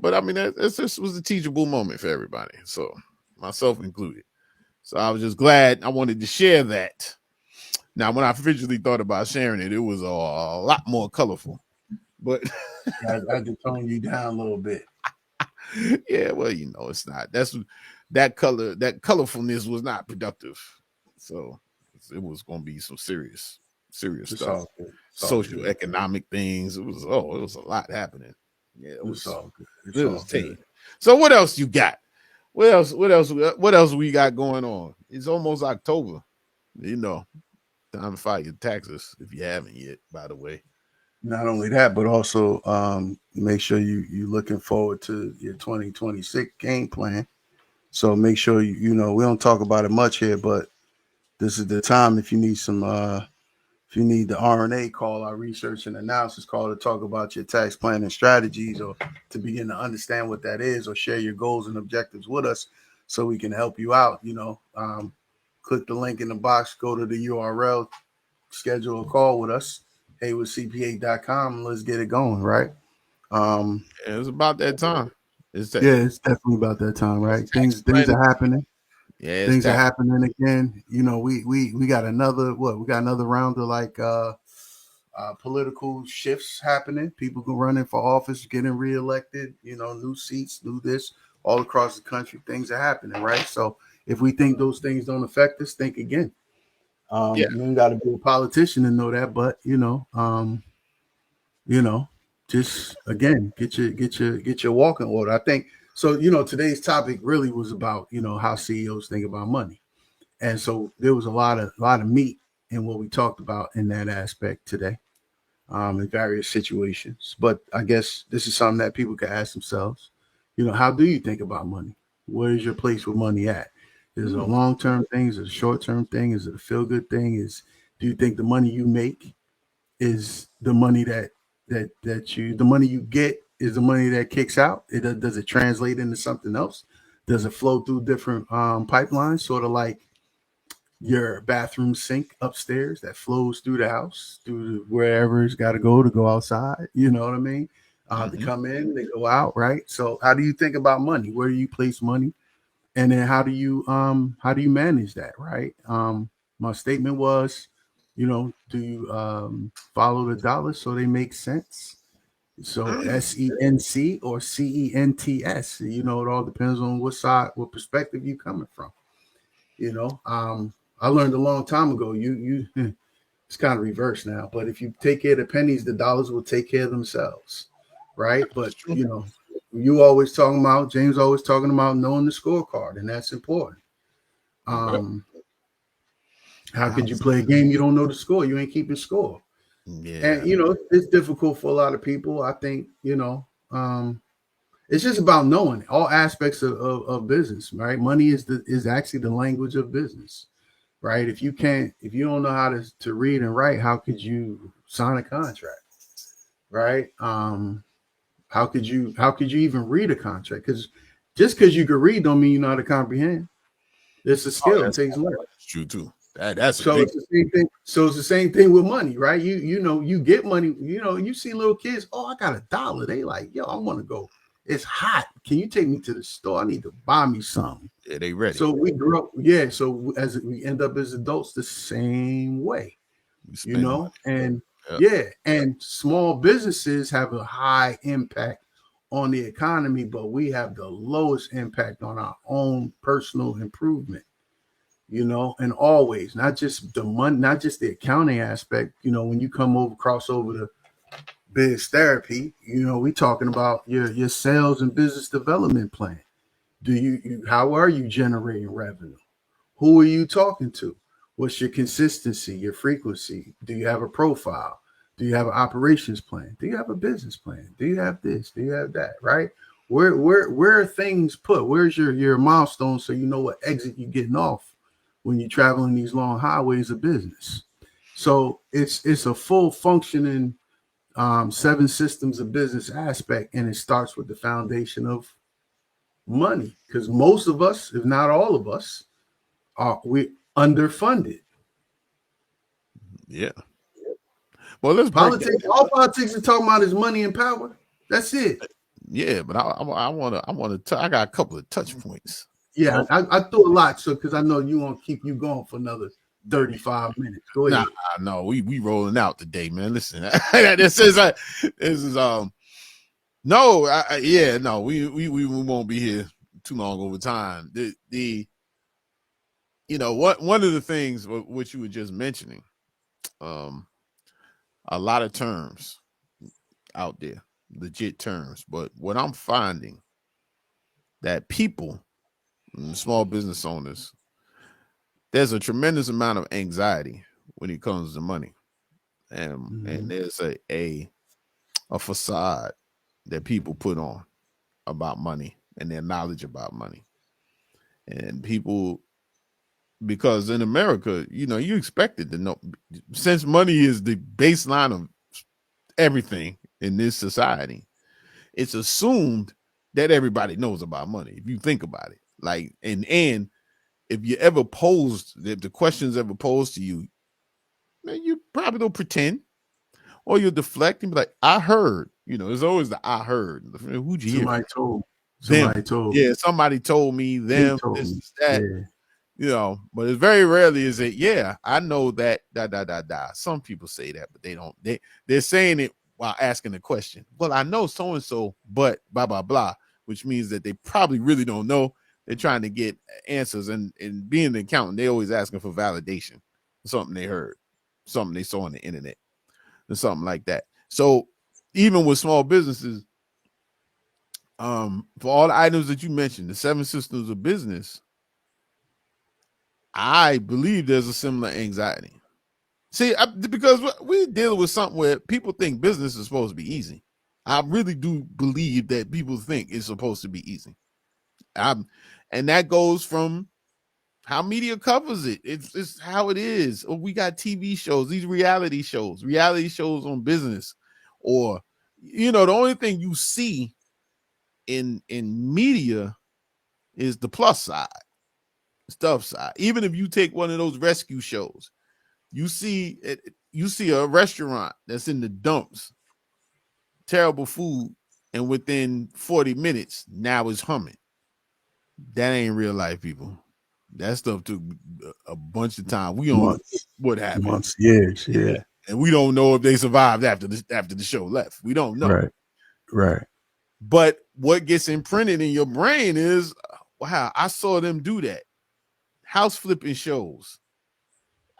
But I mean, this was a teachable moment for everybody. So myself included. So I was just glad. I wanted to share that. Now, when I originally thought about sharing it, it was a lot more colorful. But I just tone you down a little bit. Yeah, well, it's not. That colorfulness was not productive. So it was going to be some serious stuff. Social economic things. It was a lot happening. Yeah, it was all good. It was tame. So what else you got? What else we got going on? It's almost October. Time to file your taxes if you haven't yet, by the way. Not only that, but also make sure you're looking forward to your 2026 game plan. So make sure we don't talk about it much here, but this is the time if you need if you need the RNA call, our research and analysis call, to talk about your tax plan and strategies, or to begin to understand what that is, or share your goals and objectives with us so we can help you out. Click the link in the box, go to the URL, schedule a call with us, Heyward-CPA.com. Let's get it going, right? It's about that time. It's definitely about that time, right? Things are happening. Yeah, things are happening again. We got another round of political shifts happening. People running for office, getting reelected. New seats, new this, all across the country. Things are happening, right? So if we think those things don't affect us, think again. You don't got to be a politician to know that, but just again, get your walking order. I think so. Today's topic really was about how CEOs think about money, and so there was a lot of meat in what we talked about in that aspect today, in various situations. But I guess this is something that people can ask themselves. How do you think about money? Where is your place with money at? Is it a long-term thing? Is it a short-term thing? Is it a feel-good thing? Do you think the money you make is the money the money you get is the money that kicks out? Does it translate into something else? Does it flow through different pipelines, sort of like your bathroom sink upstairs that flows through the house, through wherever it's got to go outside? You know what I mean? They come in, they go out, right? So how do you think about money? Where do you place money? And then how do you manage that, right? My statement was, do you follow the dollars so they make sense? So SENC or CENTS, it all depends on what perspective you're coming from. I learned a long time ago, it's kind of reversed now, but if you take care of the pennies, the dollars will take care of themselves, right? But James always talking about knowing the scorecard, and that's important. How could you play a game you don't know the score? You ain't keeping score. Yeah. And it's difficult for a lot of people. I think, It's just about knowing all aspects of business, right? Money is actually the language of business, right? If you don't know how to read and write, how could you sign a contract, right? How could you even read a contract? Because just because you can read don't mean you know how to comprehend. It's a skill. It takes work. That's true too. That's so it's the same thing. So it's the same thing with money, right? You get money. You see little kids. Oh, I got $1. They like, yo, I want to go. It's hot. Can you take me to the store? I need to buy me something. Yeah, they ready. So we grow up. Yeah. So as we end up as adults, the same way. Money. And and small businesses have a high impact on the economy, but we have the lowest impact on our own personal improvement. And always, not just the money, not just the accounting aspect. When you cross over to biz therapy, we talking about your sales and business development plan. How are you generating revenue? Who are you talking to? What's your consistency, your frequency? Do you have a profile? Do you have an operations plan? Do you have a business plan? Do you have this? Do you have that? Right? Where are things put? Where's your milestone so you know what exit you're getting off when you're traveling these long highways of business? So it's a full functioning 7 systems of business aspect, and it starts with the foundation of money, because most of us, if not all of us, we underfunded. Yeah. Well, let's politics. All politics are talking about is money and power. That's it. Yeah, but I want to. I got a couple of touch points. Yeah, I threw a lot, so because I know you want to keep you going for another 35 minutes. Go ahead. No, we rolling out today, man. Listen, this is no, we won't be here too long over time. One of the things which you were just mentioning, a lot of terms out there, legit terms, but what I'm finding that people, small business owners, there's a tremendous amount of anxiety when it comes to money, and there's a facade that people put on about money and their knowledge about money, and people, because in America, you expected to know, since money is the baseline of everything in this society, it's assumed that everybody knows about money. If you think about it, like, and if you ever posed, if the questions ever posed to you, man, you probably don't pretend, or you'll deflect and be like, I heard. There's always the I heard. Who'd you hear? Somebody told. Somebody told. Yeah, somebody told me, them, this is that. Yeah. But it's very rarely is it, yeah, I know that, Some people say that, but they don't. They're saying it while asking the question. Well, I know so-and-so, but blah, blah, blah, which means that they probably really don't know. They're trying to get answers, and being an accountant, they always asking for validation, something they heard, something they saw on the internet, or something like that. So even with small businesses, for all the items that you mentioned, the 7 systems of business, I believe there's a similar anxiety. See, because we're dealing with something where people think business is supposed to be easy. I really do believe that people think it's supposed to be easy. And that goes from how media covers it. It's how it is. Or we got TV shows, these reality shows on business, or the only thing you see in media is the plus side, stuff side. Even if you take one of those rescue shows, you see a restaurant that's in the dumps, terrible food, and within 40 minutes now it's humming. That ain't real life, people. That stuff took a bunch of time. We don't know what happened. Months, years, yeah. And we don't know if they survived after the show left. We don't know. Right. But what gets imprinted in your brain is, wow, I saw them do that. House flipping shows.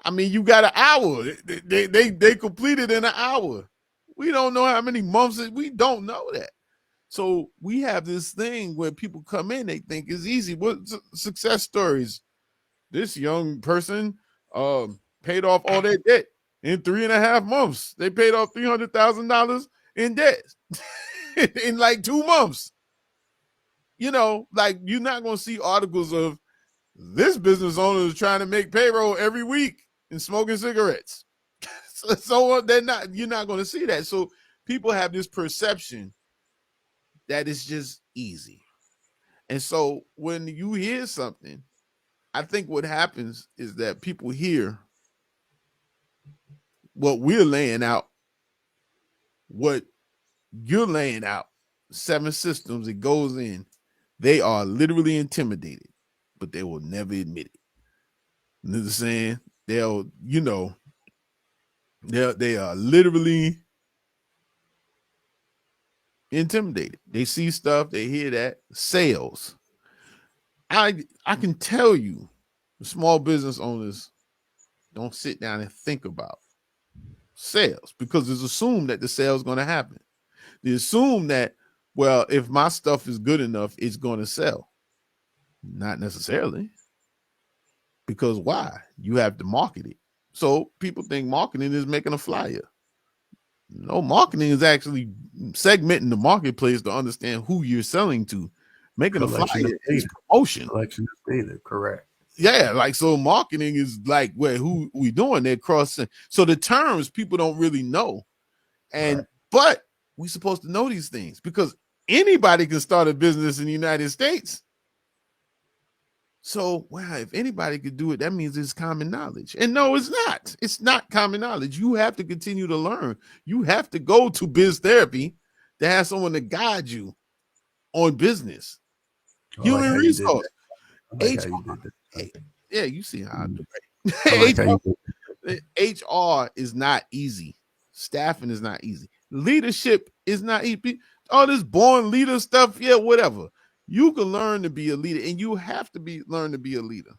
I mean, you got an hour. They completed in an hour. We don't know how many months. We don't know that. So we have this thing where people come in, they think it's easy. What success stories? This young person paid off all their debt in 3.5 months. They paid off $300,000 in debt in like 2 months. You know, like you're not going to see articles of this business owner is trying to make payroll every week and smoking cigarettes. So you're not going to see that. So people have this perception that it's just easy. And so when you hear something, I think what happens is that people hear what we're laying out, what you're laying out, 7 systems it goes in. They are literally intimidated, but they will never admit it. You know what I'm saying? They are literally intimidated. They see stuff, they hear that. Sales. I can tell you, small business owners don't sit down and think about sales because it's assumed that the sale is going to happen. They assume that, well, if my stuff is good enough, it's going to sell. Not necessarily. Because why? You have to market it. So people think marketing is making a flyer. No, marketing is actually segmenting the marketplace to understand who you're selling to. Making a flyer is promotion. Collection of data, correct. Yeah, like so marketing is like who we doing that cross. So the terms people don't really know. And but we're supposed to know these things because anybody can start a business in the United States. So, wow, if anybody could do it, that means it's common knowledge. And no, it's not. It's not common knowledge. You have to continue to learn. You have to go to biz therapy to have someone to guide you on business. Human resource. Yeah, you see how I do it. HR is not easy. Staffing is not easy. Leadership is not easy. All this born leader stuff, yeah, whatever. You can learn to be a leader, and you have to learn to be a leader.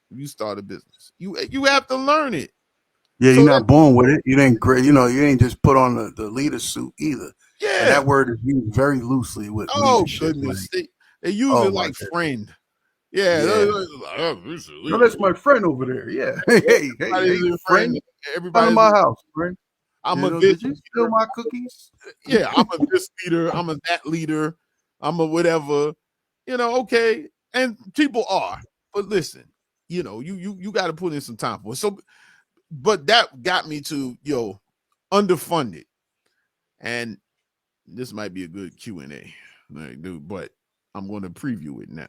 If you start a business, you have to learn it. Yeah, so you're not born with it. You didn't, you ain't just put on the leader suit either. Yeah, and that word is used very loosely with leadership. Goodness, they use it like friend. Yeah, no, that's my friend over there. Yeah, hey, friend. Everybody in my house, friend. Did you steal my cookies? Yeah, I'm a this leader. I'm a that leader. I'm a whatever. Okay. And people are. But listen, you got to put in some time for it. So, but that got me to underfunded, and this might be a good Q&A, but I'm going to preview it now.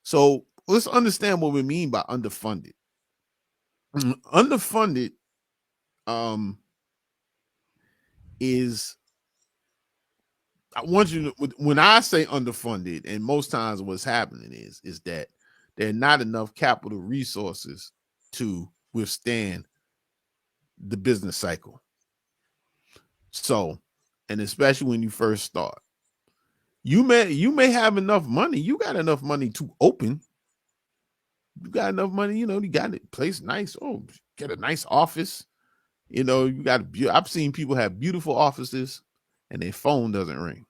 So let's understand what we mean by underfunded. Underfunded is, I want you to, when I say underfunded, and most times what's happening is that there are not enough capital resources to withstand the business cycle. So, and especially when you first start, you may have enough money. You got enough money to open. You got enough money, you got it placed nice. Oh, get a nice office. You got I've seen people have beautiful offices and their phone doesn't ring.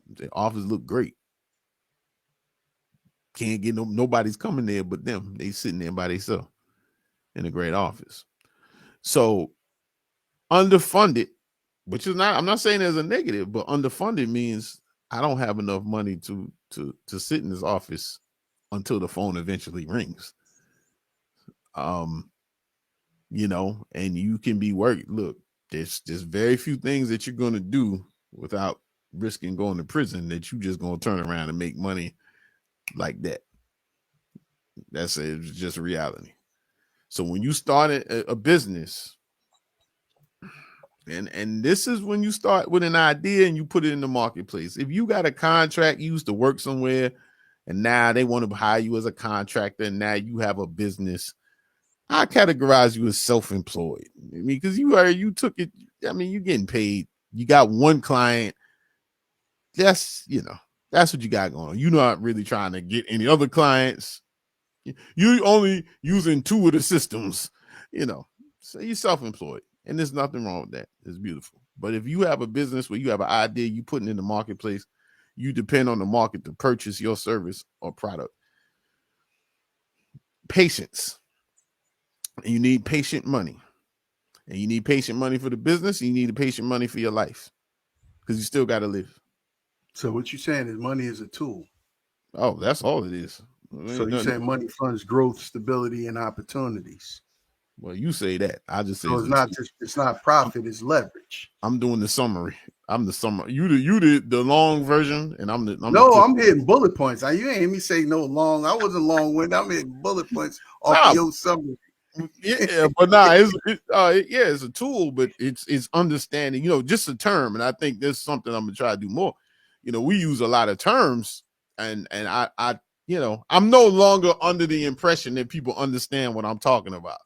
Their office look great. Can't get nobody's coming there but them. They sitting there by themselves in a great office. So underfunded, which is not, I'm not saying there's a negative, but underfunded means I don't have enough money to sit in this office until the phone eventually rings. And you can be working. Look, there's very few things that you're going to do without risking going to prison that you just going to turn around and make money like that. That's it's just reality. So when you start a business, and this is when you start with an idea and you put it in the marketplace. If you got a contract, you used to work somewhere, and now they want to hire you as a contractor, and now you have a business, I categorize you as self-employed. I mean, because you took it. I mean, you're getting paid. You got one client. That's what you got going on. You're not really trying to get any other clients. You're only using 2 of the systems. So you're self-employed, and there's nothing wrong with that. It's beautiful. But if you have a business where you have an idea, you putting in the marketplace, you depend on the market to purchase your service or product. Patience. And you need patient money. And you need patient money for the business. And you need patient money for your life. Because you still got to live. So what you're saying is money is a tool. Oh, that's all it is. So you're saying money funds growth, stability, and opportunities. Well, you say that. I just say So it's not profit, it's leverage. I'm doing the summary. I'm the summary. You the long version, and I'm I'm hitting bullet points. You ain't hear me say no long. I wasn't long-winded. I'm hitting bullet points off your summary. Yeah, but it's a tool, but it's understanding, just a term. And I think there's something I'm gonna try to do more. We use a lot of terms, and I I'm no longer under the impression that people understand what I'm talking about,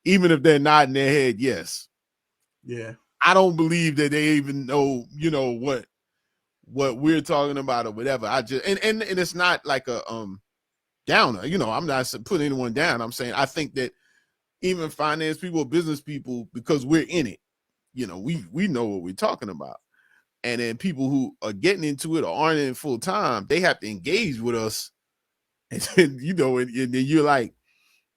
even if they're nodding their head yes. Yeah. I don't believe that they even know, what we're talking about or whatever. I just and it's not like a downer, I'm not putting anyone down. I'm saying I think that even finance people, business people, because we're in it, we know what we're talking about. And then people who are getting into it or aren't in it full time, they have to engage with us. And then, and then you're like,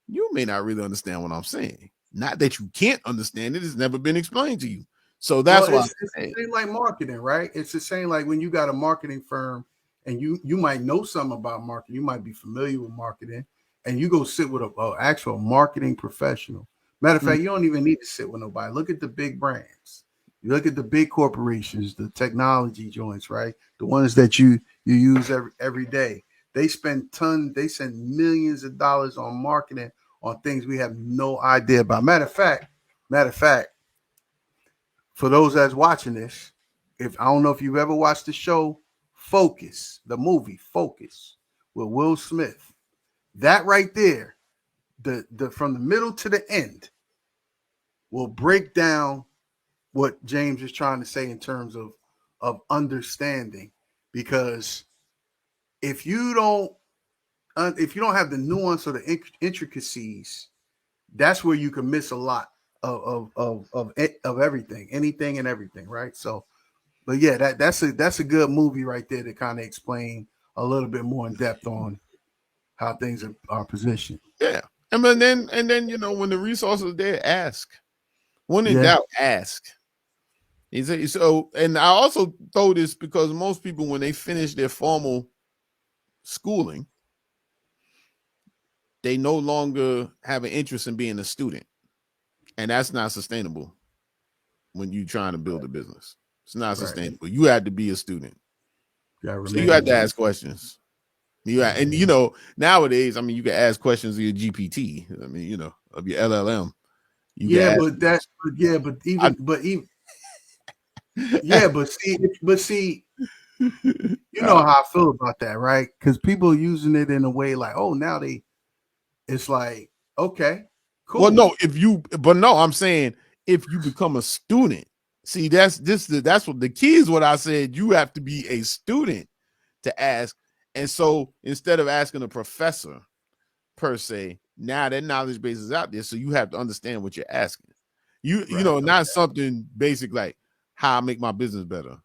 you may not really understand what I'm saying. Not that you can't understand it. It's never been explained to you. So that's why it's the same like marketing, right? It's the same like when you got a marketing firm and you might know something about marketing. You might be familiar with marketing, and you go sit with a actual marketing professional. Matter of fact, you don't even need to sit with nobody. Look at the big brands. You look at the big corporations, the technology joints, right? The ones that you use every day. They spend millions of dollars on marketing on things we have no idea about. Matter of fact, for those that's watching this, I don't know if you've ever watched the show Focus, the movie Focus with Will Smith. That right there, the from the middle to the end, will break down what James is trying to say in terms of understanding. Because if you don't have the nuance or the intricacies, that's where you can miss a lot of everything, anything and everything, right? So, but yeah, that's a good movie right there to kind of explain a little bit more in depth on how things are positioned. Yeah, and then when the resources are there, ask. When in doubt, ask. So, and I also throw this because most people, when they finish their formal schooling, they no longer have an interest in being a student, and that's not sustainable. When you're trying to build a business, it's not sustainable. You had to be a student, so you had to ask questions. Nowadays, you can ask questions of your GPT. Of your LLM. But see, you know how I feel about that, right? Because people are using it in a way like, oh, now it's like, okay, cool. Well, I'm saying if you become a student, see, that's what the key is. What I said, you have to be a student to ask. And so instead of asking a professor per se, now that knowledge base is out there, so you have to understand what you're asking. Not something basic like how I make my business better.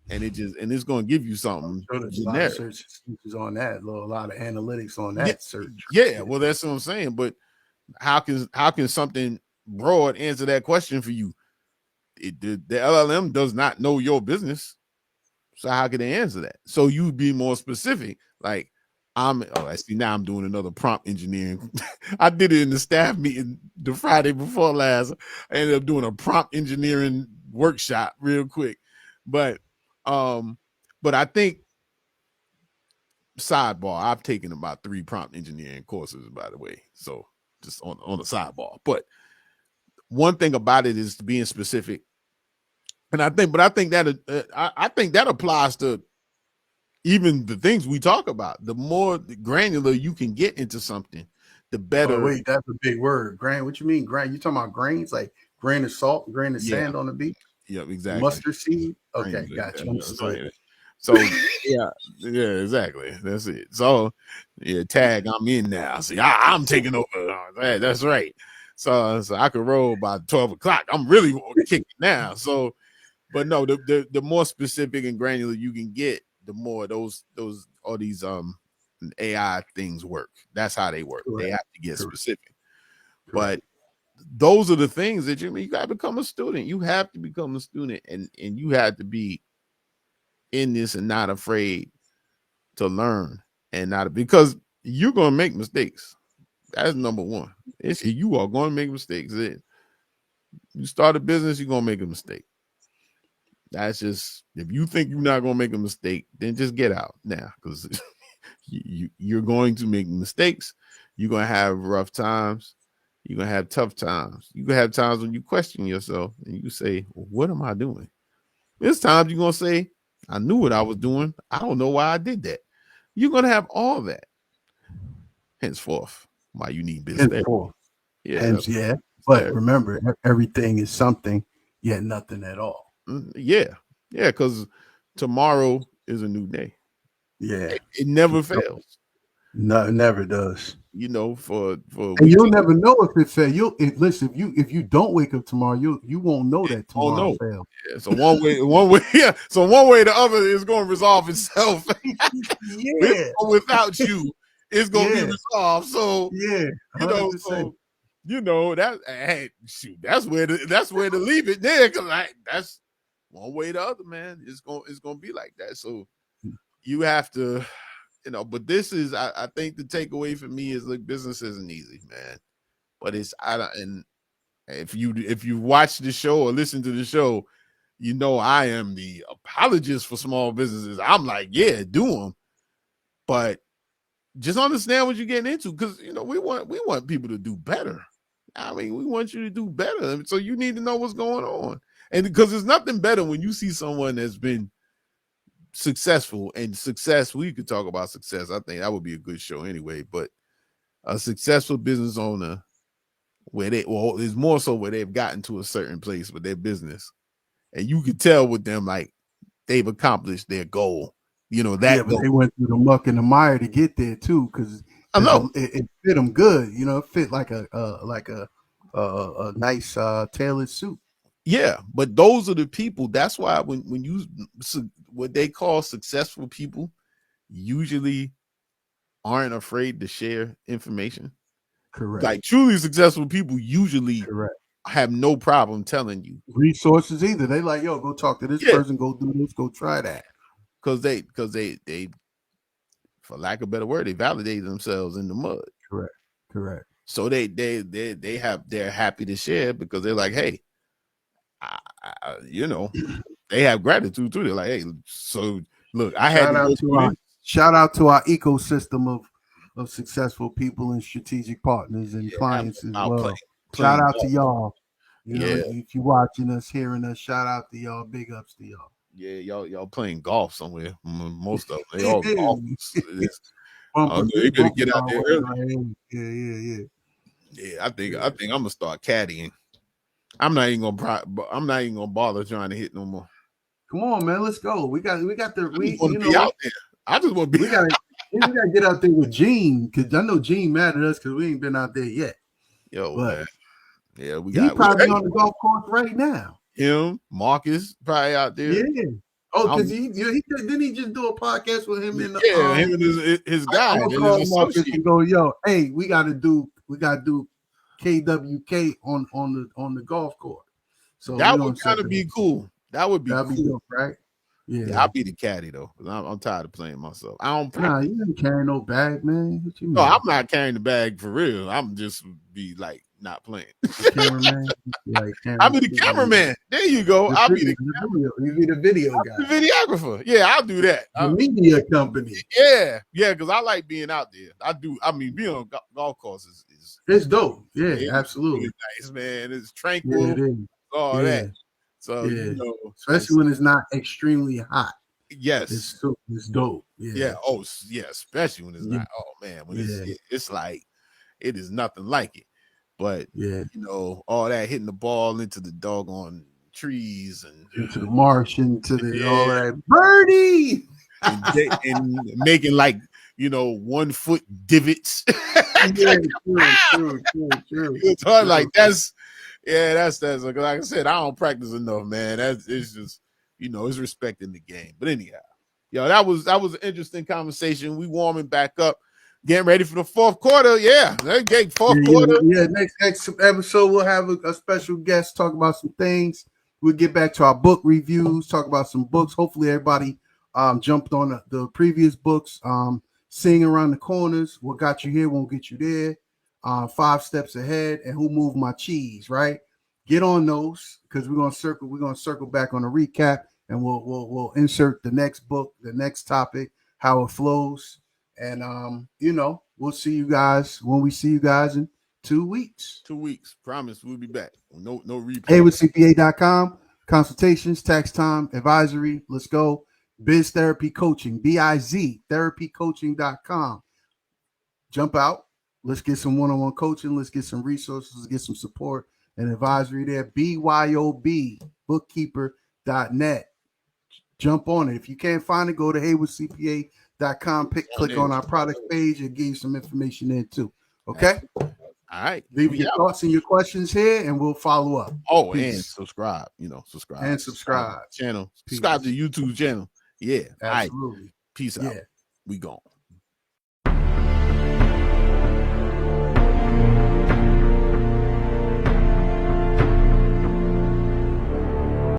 And it's going to give you something. There's a lot of search on that, a lot of analytics on that search. Yeah, well, that's what I'm saying. But how can something broad answer that question for you? The LLM does not know your business, so how can they answer that? So you be more specific. Like I see now I'm doing another prompt engineering. I did it in the staff meeting the Friday before last. I ended up doing a prompt engineering workshop real quick, but I think, sidebar, I've taken about 3 prompt engineering courses, by the way. So just on the sidebar. But one thing about it is being specific. And I think that applies to even the things we talk about. The more granular you can get into something, the better. Oh, wait, that's a big word. Grain. What you mean, grain? You talking about grains, like grain of salt, grain of sand on the beach? Yep, exactly. Mustard seed. Okay, gotcha. So yeah, exactly. That's it. So tag, I'm in now. See, I'm taking over. That's right. So I could roll by 12 o'clock. I'm really kicking now. So, but no, the more specific and granular you can get, the more those all these AI things work. That's how they work. Correct. They have to get specific. Correct. But those are the things that you got to become a student. You have to become a student, and you have to be in this and not afraid to learn and not because you're gonna make mistakes. That's number one. You are going to make mistakes. You start a business, you're gonna make a mistake. That's just if you think you're not gonna make a mistake, then just get out now because you're going to make mistakes. You're gonna have rough times. You're gonna have tough times. You're gonna have times when you question yourself and you say, well, "What am I doing?" There's times you're gonna say, "I knew what I was doing. I don't know why I did that." You're gonna have all that. Henceforth, why you need business. Henceforth. Yeah, yeah. But remember, everything is something, yet nothing at all. Yeah, because tomorrow is a new day. Yeah, it never fails. No, it never does. You know, and you'll never know if it fails. Listen, if you don't wake up tomorrow, you won't know that tomorrow failed. Yeah, so one way, yeah. So one way or the other is going to resolve itself. Yeah, without you, it's going to be resolved. So 100%. That hey, shoot, that's where to leave it there because that's one way or the other, man. It's gonna be like that. So you have to. But this is, I think the takeaway for me is like business isn't easy, man. But and if you watch the show or listen to the show, I am the apologist for small businesses. I'm like, yeah, do them, but just understand what you're getting into because we want people to do better. I mean, we want you to do better, so you need to know what's going on, and because there's nothing better when you see someone that's been successful and success. We could talk about success. I think that would be a good show anyway. But a successful business owner, it's more so where they've gotten to a certain place with their business, and you could tell with them like they've accomplished their goal. But they went through the muck and the mire to get there too, because I know it fit them good. It fit like a nice tailored suit. Yeah, but those are the people. That's why when you what they call successful people usually aren't afraid to share information. Correct. Like truly successful people usually have no problem telling you resources either. They like, yo, go talk to this person, go do this, go try that. Because they for lack of a better word, they validate themselves in the mud. Correct. So they're happy to share because they're like, hey, they have gratitude too. They're like, hey, so look, shout out to our ecosystem of successful people and strategic partners and clients as well. Shout out to y'all. If you're watching us, hearing us, shout out to y'all. Big ups to y'all. Yeah, y'all playing golf somewhere. Most of them, they all golfers. You better get out there early. Yeah. I think I'm gonna start caddying. I'm not even gonna bother trying to hit no more. Come on, man, let's go. We got the. We want to be out there. I just want to be. We gotta get out there with Gene because I know Gene mad at us because we ain't been out there yet. Man. Yeah, he's probably on the golf course right now. Him, Marcus, probably out there. Yeah. Oh, because he didn't he just do a podcast with him and him and his guy. I'm gonna call Marcus and go, yo, hey, we gotta do KWK on the golf course. So that would kind of be cool. That'd be dope, right? Yeah, I'll be the caddy though, because I'm tired of playing myself. I don't. Nah, you ain't carrying no bag, man. What you mean? No, I'm not carrying the bag for real. I'm just be like not playing. Cameraman, I'll be the cameraman. There you go. I'll be the you be the video guy, the videographer. Yeah, I'll do that. The media company. Yeah, because I like being out there. I do. I mean, being on golf courses is it's dope. Yeah, absolutely. It's nice, man. It's tranquil. Yeah, it is. All that. So especially when it's not extremely hot. Yes, it's dope. Yeah. Oh, yeah. Especially when it's not. Oh man, when it's like it is nothing like it. But all that hitting the ball into the doggone trees and into the marsh, into the all that birdie, and making like 1 foot divots. True. It's hard. Like that's like I said, I don't practice enough, man. It's just it's respecting the game. But anyhow, that was an interesting conversation. We warming back up, getting ready for the fourth quarter. Yeah, fourth quarter. Yeah, next episode we'll have a special guest talk about some things. We'll get back to our book reviews, talk about some books. Hopefully everybody jumped on the previous books. Seeing Around the Corners, What Got You Here Won't Get You There, 5 Steps Ahead, and Who Moved My Cheese, right? Get on those because we're gonna circle back on a recap, and we'll insert the next book, the next topic, how it flows. And we'll see you guys when we see you guys in 2 weeks. 2 weeks. Promise we'll be back. No replay. Heyward-CPA.com, consultations, tax time, advisory. Let's go. Biz Therapy Coaching, BIZ, therapycoaching.com. Jump out. Let's get some one-on-one coaching. Let's get some resources. Let's get some support and advisory there. BYOB, bookkeeper.net. Jump on it. If you can't find it, go to Heyward-CPA.com. Click on our product page and give you some information there too. Okay? All right. Leave your thoughts and your questions here, and we'll follow up. Oh, peace. And subscribe. Subscribe. And subscribe. Channel. Peace. Subscribe to the YouTube channel. Yeah. Absolutely. Right. Peace out. We gone.